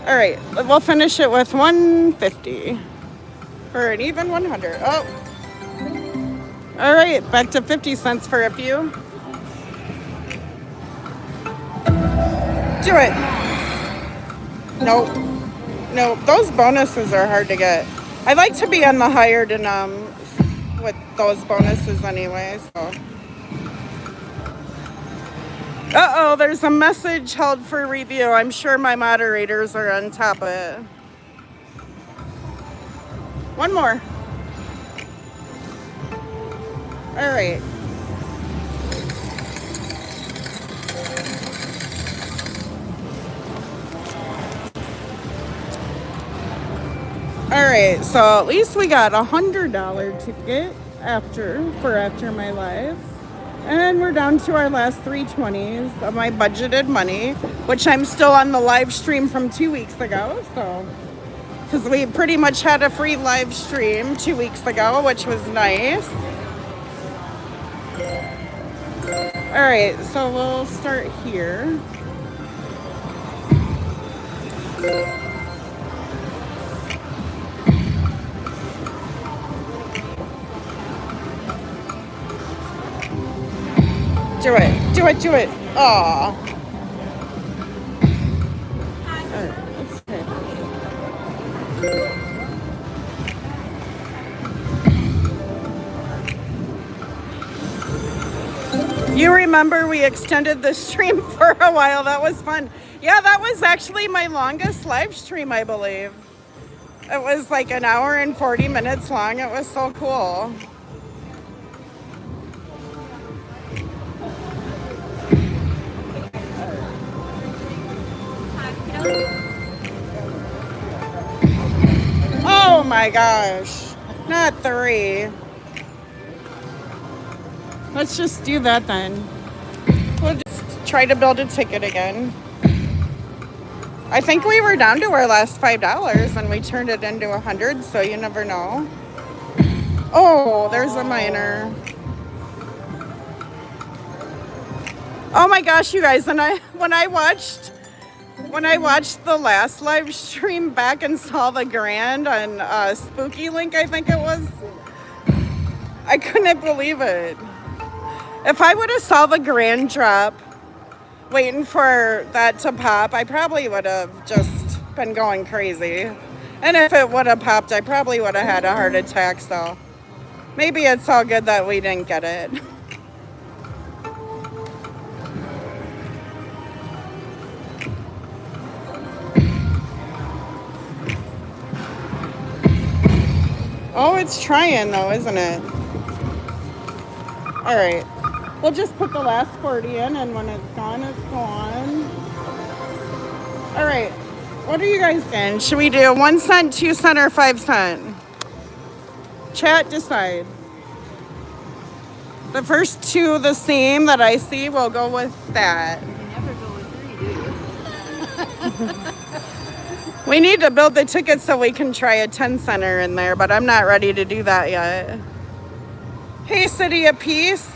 All right, we'll finish it with 150 for an even 100. Oh, all right, back to 50 cents for a few. Do it. Nope. Nope. Those bonuses are hard to get. I like to be on the higher denom with those bonuses anyway, so. Uh-oh, there's a message held for review. I'm sure my moderators are on top of it. One more. All right. All right, so at least we got a $100 ticket for after my live. And we're down to our last 320s of my budgeted money, which I'm still on the live stream from 2 weeks ago. So, because we pretty much had a free live stream 2 weeks ago, which was nice. All right, so we'll start here. Do it, do it, do it. Aw. Alright, let's try this. You remember we extended the stream for a while. That was fun. Yeah, that was actually my longest live stream, I believe. It was like an hour and 40 minutes long. It was so cool. Oh my gosh, not 3. Let's just do that then. We'll just try to build a ticket again. I think we were down to our last $5 and we turned it into 100, so you never know. Oh, there's a miner. Oh my gosh, you guys, and when I watched the last live stream back and saw the grand on Spooky Link, I think it was, I couldn't believe it. If I would have saw the grand drop waiting for that to pop, I probably would have just been going crazy. And if it would have popped, I probably would have had a heart attack, so maybe it's all good that we didn't get it. Oh, it's trying though, isn't it? All right, we'll just put the last 40 in, and when it's gone, it's gone. All right, what are you guys in? Should we do 1 cent, 2 cent, or 5 cent? Chat decide. The first two the same that I see, we'll go with that. You never go with 3, do you? We need to build the ticket so we can try a 10 center in there, but I'm not ready to do that yet. Hey, City of Peace.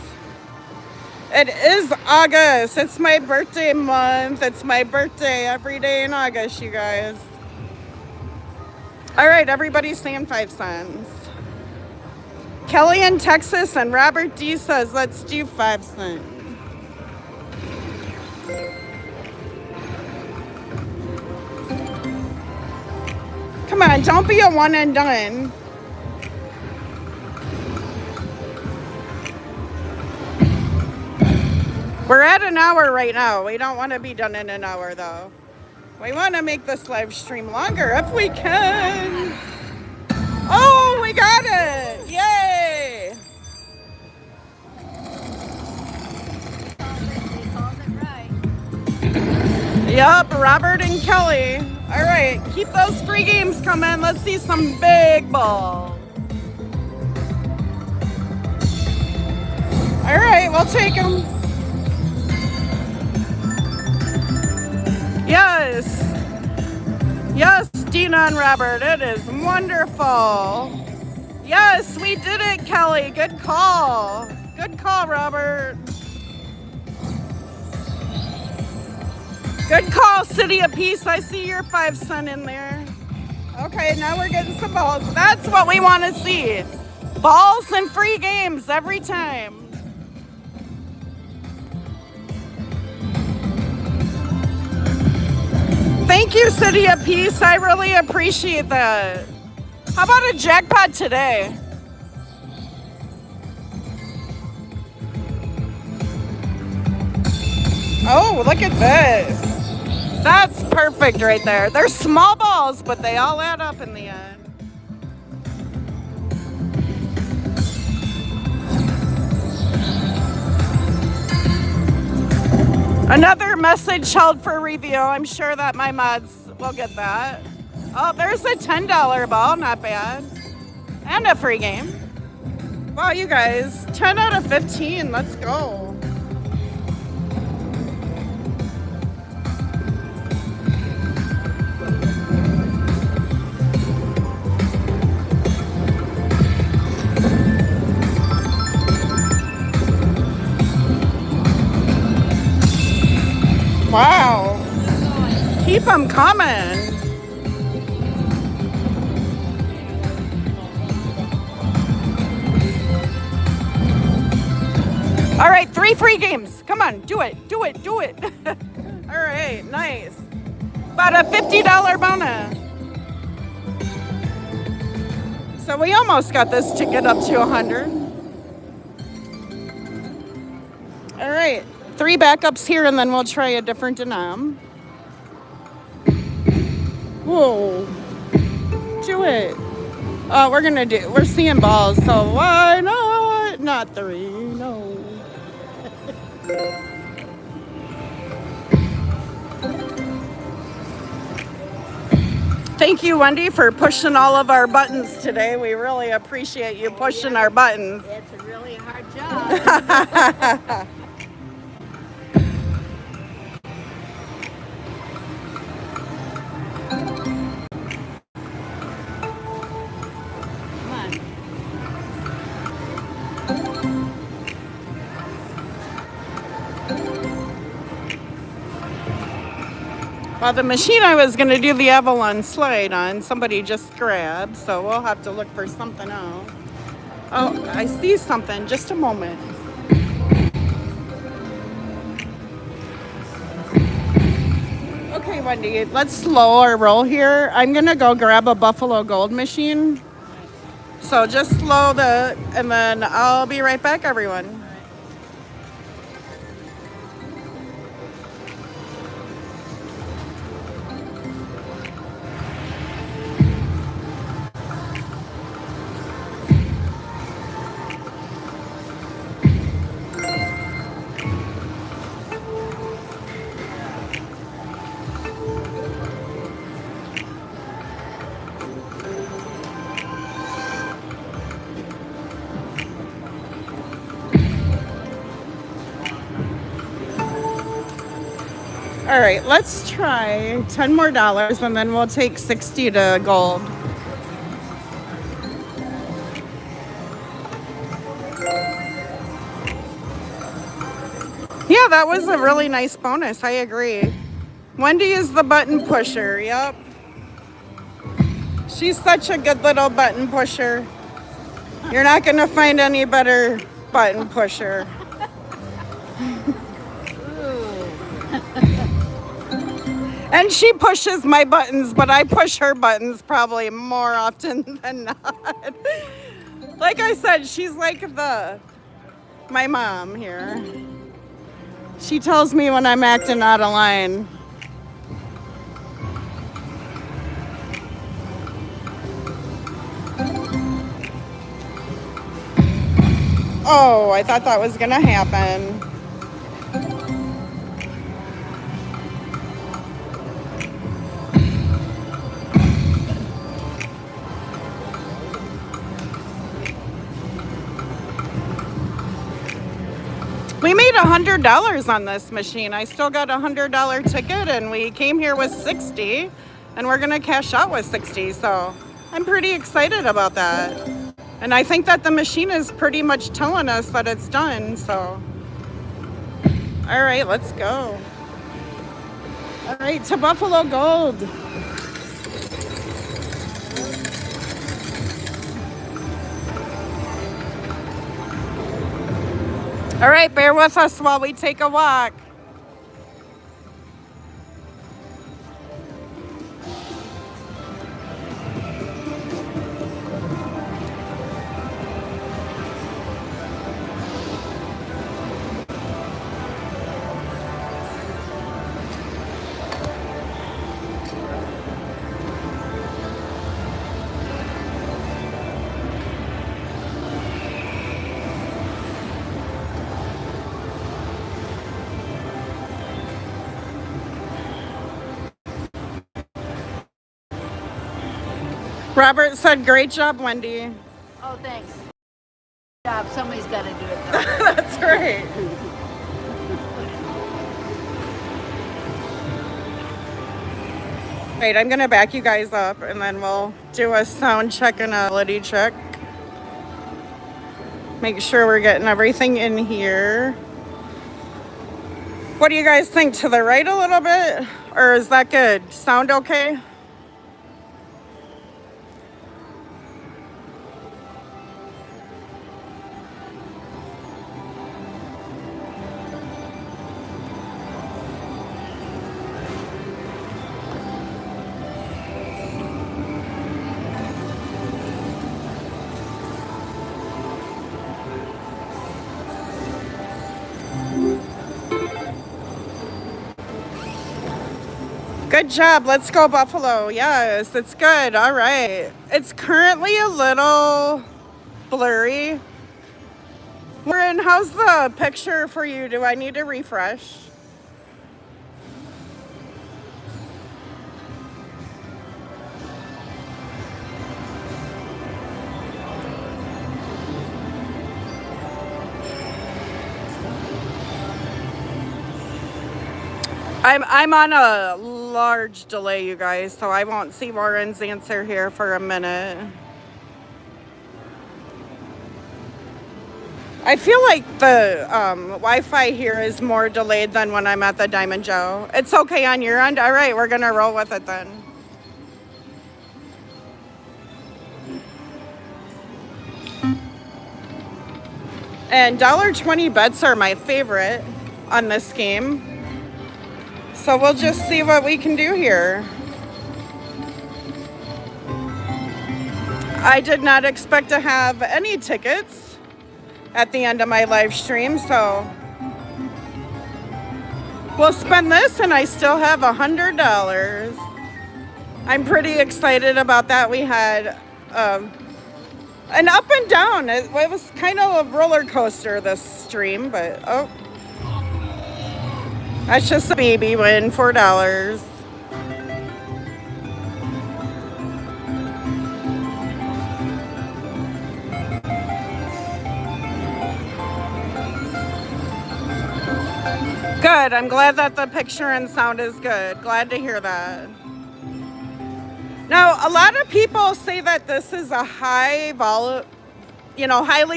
It is August. It's my birthday month. It's my birthday every day in August, you guys. All right, everybody's saying 5 cents. Kelly in Texas and Robert D says, let's do 5 cents. Come on, don't be a one and done. We're at an hour right now. We don't want to be done in an hour though. We want to make this live stream longer if we can. Oh, we got it! Yay! They called it right. Yep, Robert and Kelly. All right, keep those free games coming. Let's see some big balls. All right, we'll take them. Yes. Yes, Dina and Robert, it is wonderful. Yes, we did it, Kelly. Good call. Good call, Robert. Good call, City of Peace. I see your 5 cent in there. Okay, now we're getting some balls. That's what we want to see. Balls and free games every time. Thank you, City of Peace. I really appreciate that. How about a jackpot today? Oh, look at this. That's perfect right there. They're small balls, but they all add up in the end. Another message held for review. I'm sure that my mods will get that. Oh, there's a $10 ball. Not bad. And a free game. Wow, you guys. 10 out of 15. Let's go. Wow. Keep them coming. All right, 3 free games. Come on, do it, do it, do it. All right, nice. About a $50 bonus. So we almost got this ticket up to 100. All right. 3 backups here, and then we'll try a different denom. Whoa. Do it. Oh, we're seeing balls, so why not? Not 3, no. Thank you, Wendy, for pushing all of our buttons today. We really appreciate you pushing our buttons. It's a really hard job. Well, the machine I was going to do the Avalon slide on, somebody just grabbed, so we'll have to look for something else. Oh, I see something. Just a moment. Okay, Wendy, let's slow our roll here. I'm going to go grab a Buffalo Gold machine. So just slow and then I'll be right back, everyone. All right, let's try $10 more and then we'll take 60 to gold. Yeah, that was a really nice bonus. I agree. Wendy is the button pusher. Yep. She's such a good little button pusher. You're not going to find any better button pusher. And she pushes my buttons, but I push her buttons probably more often than not. Like I said, she's like my mom here. She tells me when I'm acting out of line. Oh, I thought that was gonna happen. We made $100 on this machine. I still got a $100 ticket, and we came here with 60, and we're gonna cash out with 60. So I'm pretty excited about that. And I think that the machine is pretty much telling us that it's done, so. All right, let's go. All right, to Buffalo Gold. All right, bear with us while we take a walk. Robert said, great job, Wendy. Oh, thanks. Good job. Somebody's got to do it, though. That's right. Right, I'm gonna back you guys up and then we'll do a sound check and a quality check. Make sure we're getting everything in here. What do you guys think? To the right a little bit? Or is that good? Sound okay? Good job. Let's go, Buffalo. Yes, it's good. All right. It's currently a little blurry. Warren, how's the picture for you? Do I need to refresh? I'm on a large delay, you guys, so I won't see Warren's answer here for a minute. I feel like the Wi-Fi here is more delayed than when I'm at the Diamond Joe. It's okay on your end? All right, we're gonna roll with it then. And $1.20 bets are my favorite on this game. So we'll just see what we can do here. I did not expect to have any tickets at the end of my live stream, so we'll spend this and I still have $100. I'm pretty excited about that. We had an up and down. It was kind of a roller coaster, this stream, but oh. That's just a baby win, $4. Good. I'm glad that the picture and sound is good. Glad to hear that. Now, a lot of people say that this is a highly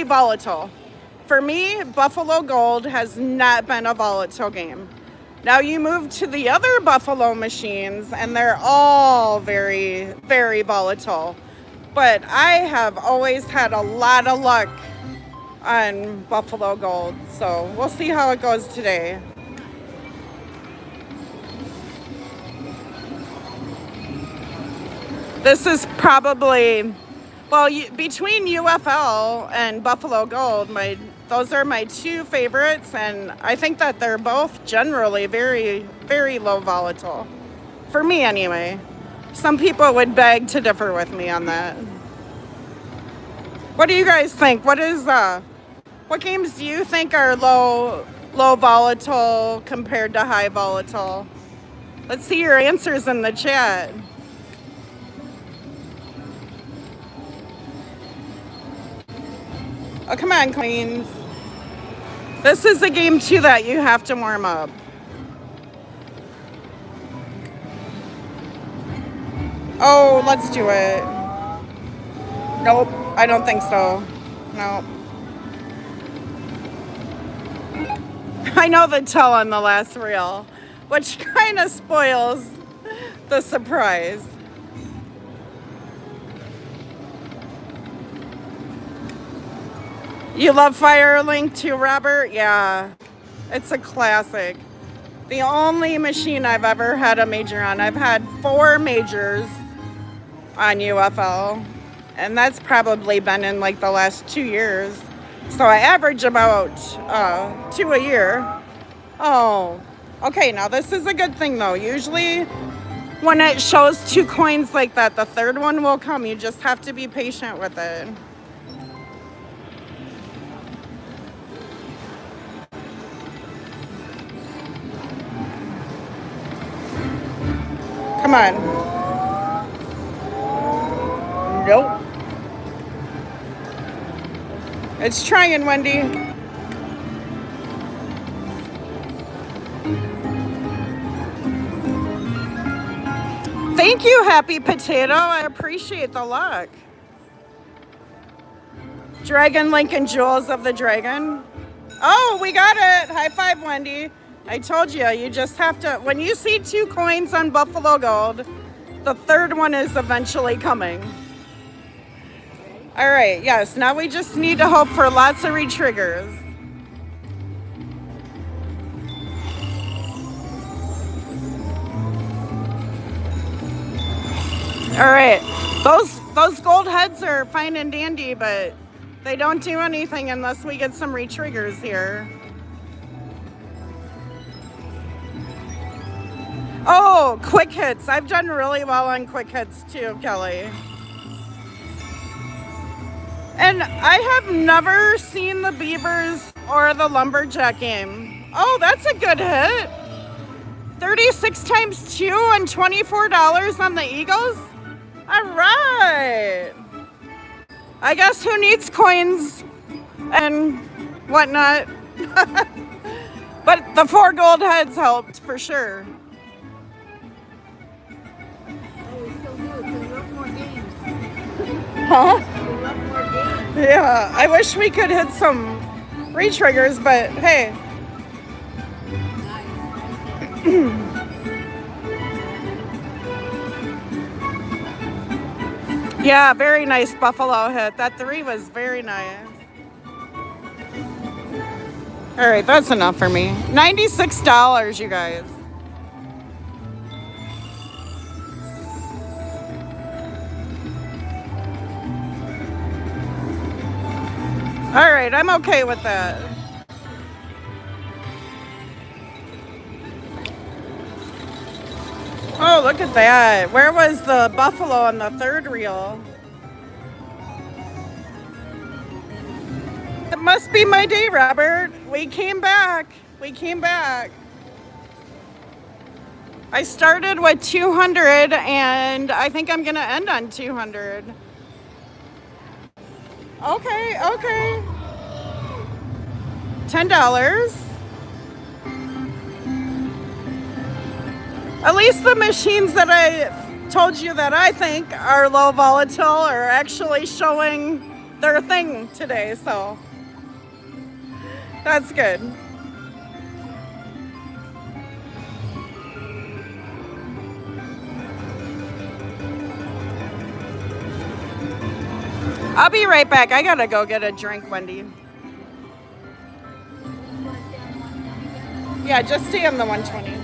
volatile. For me, Buffalo Gold has not been a volatile game. Now you move to the other Buffalo machines and they're all very, very volatile. But I have always had a lot of luck on Buffalo Gold. So we'll see how it goes today. This is probably, well, between UFL and Buffalo Gold, those are my two favorites, and I think that they're both generally very, very low volatile. For me, anyway. Some people would beg to differ with me on that. What do you guys think? What games do you think are low volatile compared to high volatile? Let's see your answers in the chat. Oh, come on, Queens. This is a game, too, that you have to warm up. Oh, let's do it. Nope, I don't think so. No. I know the tell on the last reel, which kind of spoils the surprise. You love Firelink too, Robert? Yeah, it's a classic. The only machine I've ever had a major on. I've had 4 majors on UFO, and that's probably been in like the last 2 years. So I average about 2 a year. Oh, okay, now this is a good thing though. Usually when it shows 2 coins like that, the third one will come. You just have to be patient with it. Come on. Nope. It's trying, Wendy. Thank you, Happy Potato. I appreciate the luck. Dragon Lincoln Jewels of the Dragon. Oh, we got it. High five, Wendy. I told you, you just have to, when you see 2 coins on Buffalo Gold, the third one is eventually coming. All right, yes, now we just need to hope for lots of re-triggers. All right, those gold heads are fine and dandy, but they don't do anything unless we get some re-triggers here. Oh, quick hits. I've done really well on quick hits too, Kelly. And I have never seen the Beavers or the Lumberjack game. Oh, that's a good hit. 36 times 2 and $24 on the Eagles. All right. I guess who needs coins and whatnot? But the 4 gold heads helped for sure. Huh? Yeah, I wish we could hit some re-triggers, but hey. Yeah, very nice Buffalo hit. That 3 was very nice. All right, that's enough for me. $96, you guys. All right, I'm okay with that. Oh, look at that. Where was the buffalo on the third reel? It must be my day, Robert. We came back. We came back. I started with 200 and I think I'm gonna end on 200. Okay, okay. $10. At least the machines that I told you that I think are low volatile are actually showing their thing today, so that's good. I'll be right back. I gotta go get a drink, Wendy. Yeah, just stay on the 120.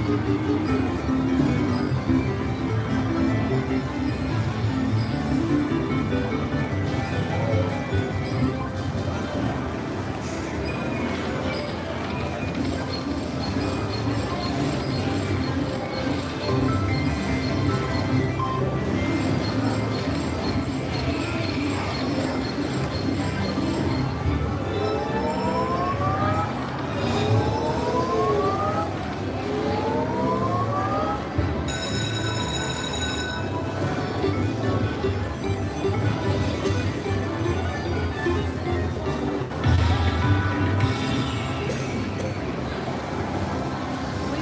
We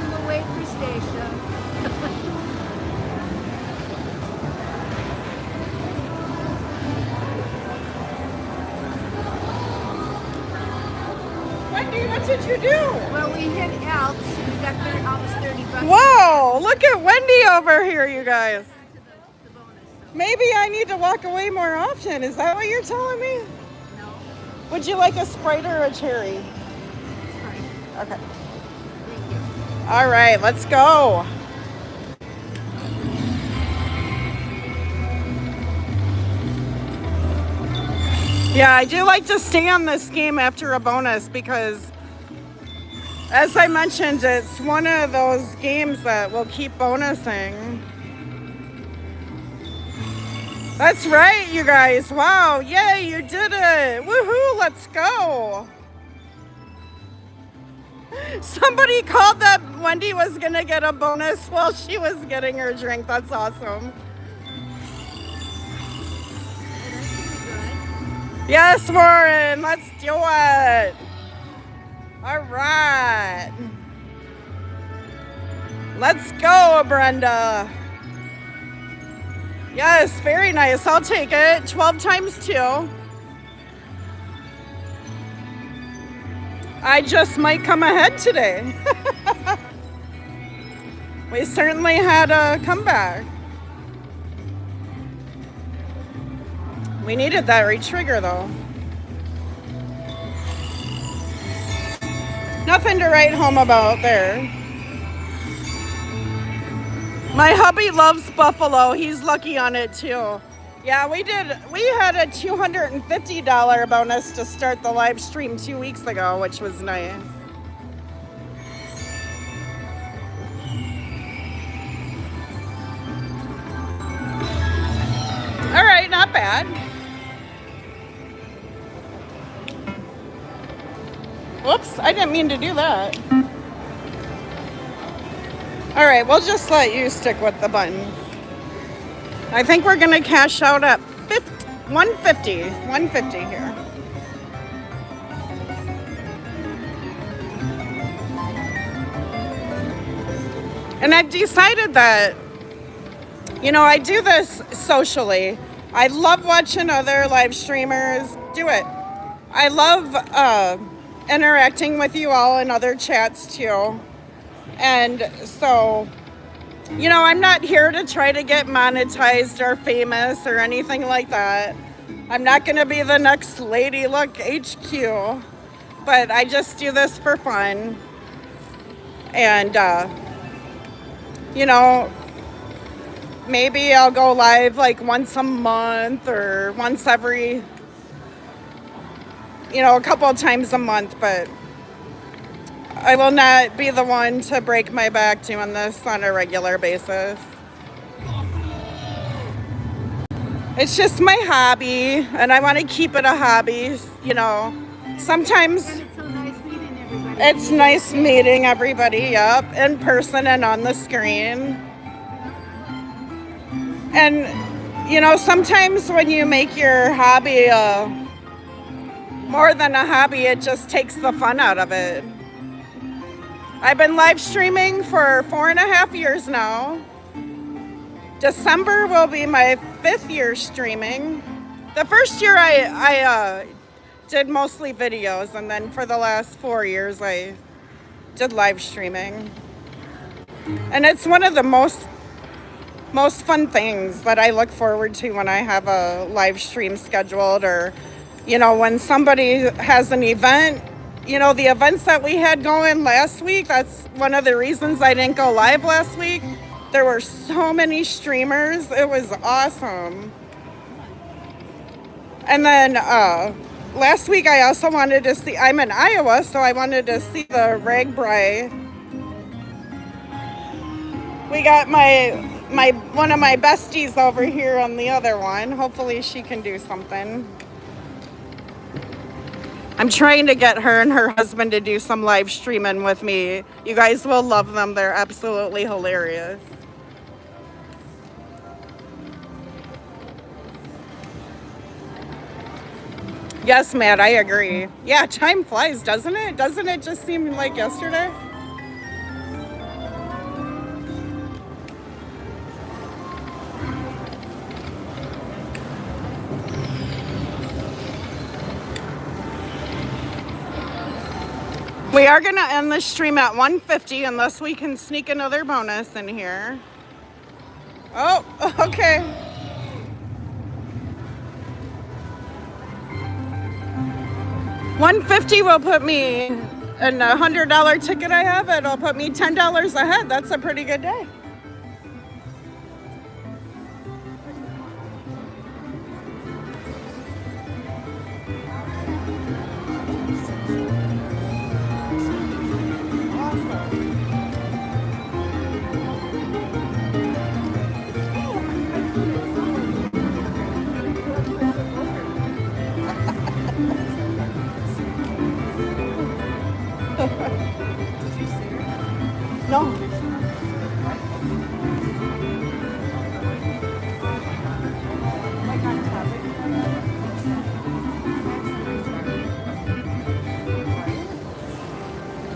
will wait for Stacia. Wendy, what did you do? Well, we hit Alps. We got almost 30 bucks. Whoa, look at Wendy over here, you guys. To the bonus. So. Maybe I need to walk away more often. Is that what you're telling me? No, Would you like a Sprite or a cherry? it's fine. Okay. Thank you. All right, let's go. Yeah, I do like to stay on this game after a bonus because, as I mentioned, it's one of those games that will keep bonusing. That's right, you guys. Wow, yay, you did it. Woohoo, let's go. Somebody called that Wendy was going to get a bonus while she was getting her drink. That's awesome. Yes, Warren, let's do it. All right. Let's go, Brenda. Yes, very nice. I'll take it. 12 times 2. I just might come ahead today. We certainly had a comeback. We needed that re-trigger though. Nothing to write home about there. My hubby loves buffalo. He's lucky on it too. Yeah, we had a $250 bonus to start the live stream 2 weeks ago, which was nice. All right, not bad. Whoops, I didn't mean to do that. All right, we'll just let you stick with the buttons. I think we're gonna cash out at 150 here. And I've decided that, you know, I do this socially. I love watching other live streamers do it. I love interacting with you all in other chats too. And so, you know, I'm not here to try to get monetized or famous or anything like that. I'm not going to be the next Lady Luck HQ, but I just do this for fun. And, you know, maybe I'll go live like once a month or once every, you know, a couple of times a month, but I will not be the one to break my back doing this on a regular basis. It's just my hobby, and I want to keep it a hobby, you know. Sometimes And it's so nice meeting everybody. it's nice meeting everybody, yep, in person and on the screen. And, you know, sometimes when you make your hobby more than a hobby, it just takes the fun out of it. I've been live streaming for 4.5 years now. December will be my 5th year streaming. The first year I did mostly videos, and then for the last 4 years I did live streaming. And it's one of the most fun things that I look forward to when I have a live stream scheduled, or, you know, when somebody has an event, you know, the events that we had going last week, that's one of the reasons I didn't go live last week. There were so many streamers. It was awesome. And then last week I also wanted to see, I'm in Iowa, so I wanted to see the Ragbri. We got my one of my besties over here on the other one. Hopefully she can do something. I'm trying to get her and her husband to do some live streaming with me. You guys will love them. They're absolutely hilarious. Yes, Matt, I agree. Yeah, time flies, doesn't it? Doesn't it just seem like yesterday? We are going to end the stream at 150 unless we can sneak another bonus in here. Oh, okay. $150 will put me, and a $100 ticket I have, it'll put me $10 ahead. That's a pretty good day. No.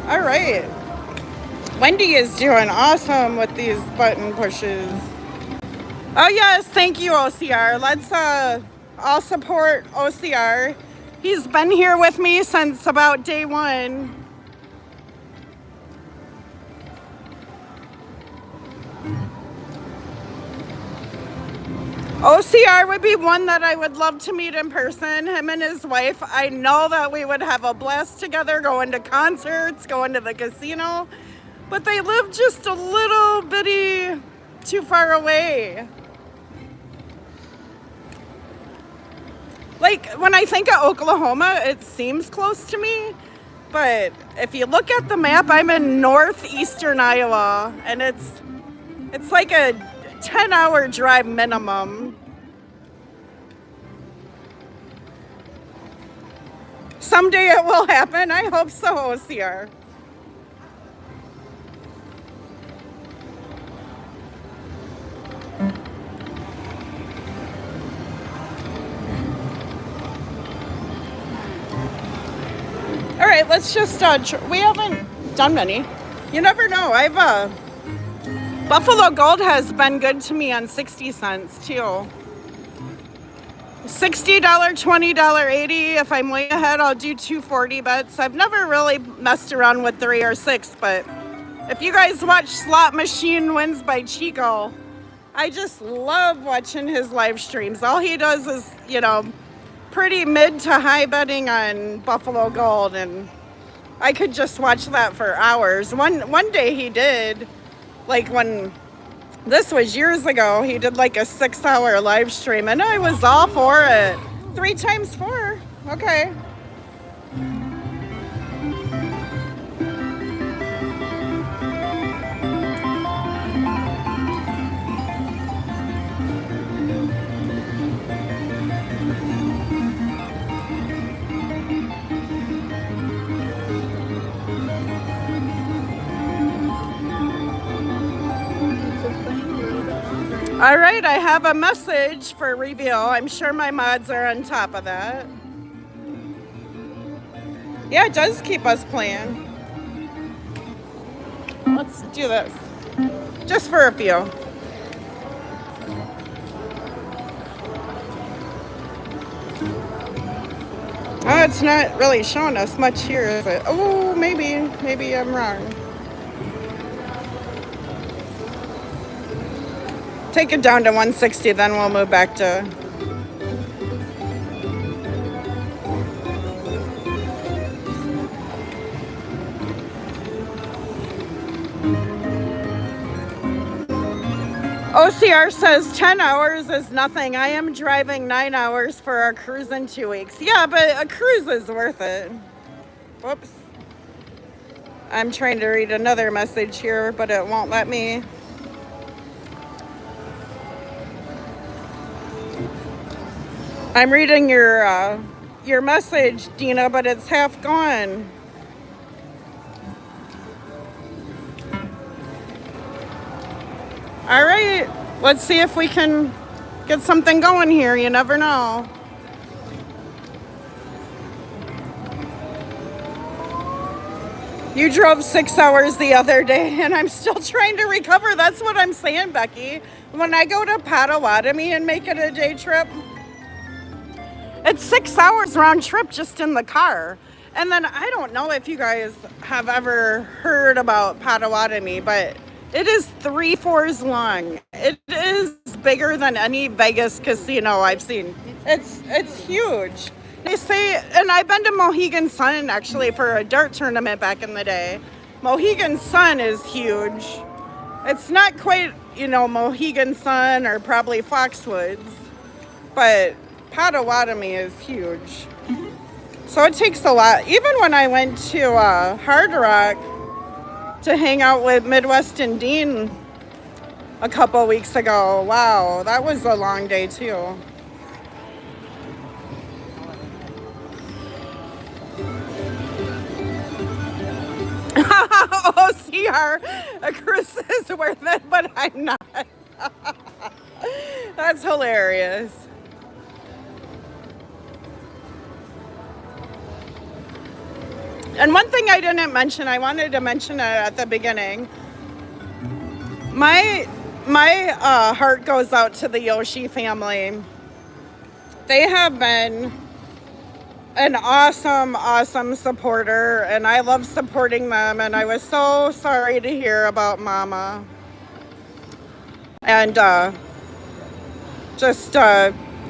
All right. Wendy is doing awesome with these button pushes. Oh yes, thank you, OCR. Let's all support OCR. He's been here with me since about day one. OCR would be one that I would love to meet in person, him and his wife. I know that we would have a blast together, going to concerts, going to the casino, but they live just a little bitty too far away. Like, when I think of Oklahoma, it seems close to me, but if you look at the map, I'm in northeastern Iowa, and it's like a 10-hour drive minimum. Someday it will happen. I hope so, OCR. All right, let's just, we haven't done many. You never know. Buffalo Gold has been good to me on 60 cents too. $60, $20, $80. If I'm way ahead, I'll do 240 bets. I've never really messed around with 3 or 6, but if you guys watch Slot Machine Wins by Chico, I just love watching his live streams. All he does is, you know, pretty mid to high betting on Buffalo Gold, and I could just watch that for hours. One day he did, like, when this was years ago, he did like a 6-hour live stream, and I was all for it. 3 times 4, okay. All right, I have a message for reveal. I'm sure my mods are on top of that. Yeah, it does keep us playing. Let's do this. Just for a few. Oh, it's not really showing us much here, is it? Oh, maybe I'm wrong. Take it down to 160, then we'll move back to... OCR says 10 hours is nothing. I am driving 9 hours for our cruise in 2 weeks. Yeah, but a cruise is worth it. Whoops. I'm trying to read another message here, but it won't let me. I'm reading your message, Dina, but it's half gone. All right, let's see if we can get something going here. You never know. You drove 6 hours the other day, and I'm still trying to recover. That's what I'm saying, Becky. When I go to Potawatomi and make it a day trip, it's 6 hours round trip just in the car. And then I don't know if you guys have ever heard about Potawatomi, but it is 3/4 long. It is bigger than any Vegas casino I've seen. It's huge. They say, and I've been to Mohegan Sun actually for a dart tournament back in the day. Mohegan Sun is huge. It's not quite, Mohegan Sun or probably Foxwoods, but Potawatomi is huge. So it takes a lot. Even when I went to Hard Rock to hang out with Midwest and Dean a couple weeks ago, wow, that was a long day too. OCR, a cruise is worth it, but I'm not. That's hilarious. And one thing I didn't mention, I wanted to mention it at the beginning. My heart goes out to the Yoshi family. They have been an awesome supporter, and I love supporting them, and I was so sorry to hear about Mama. And just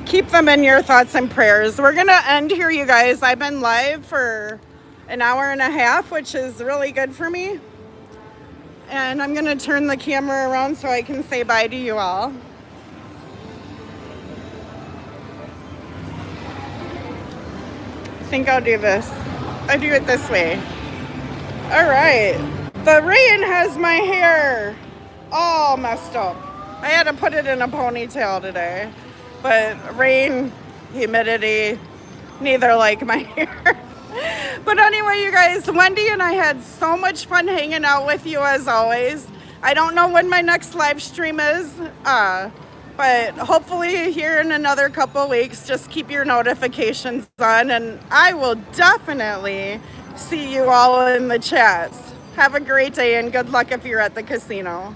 keep them in your thoughts and prayers. We're gonna end here, you guys. I've been live for an hour and a half, which is really good for me. And I'm gonna turn the camera around so I can say bye to you all. I think I'll do this. I do it this way. All right. The rain has my hair all messed up. I had to put it in a ponytail today. But rain, humidity, neither like my hair. But anyway, you guys, Wendy and I had so much fun hanging out with you as always. I don't know when my next live stream is, but hopefully here in another couple weeks. Just keep your notifications on, and I will definitely see you all in the chats. Have a great day and good luck if you're at the casino.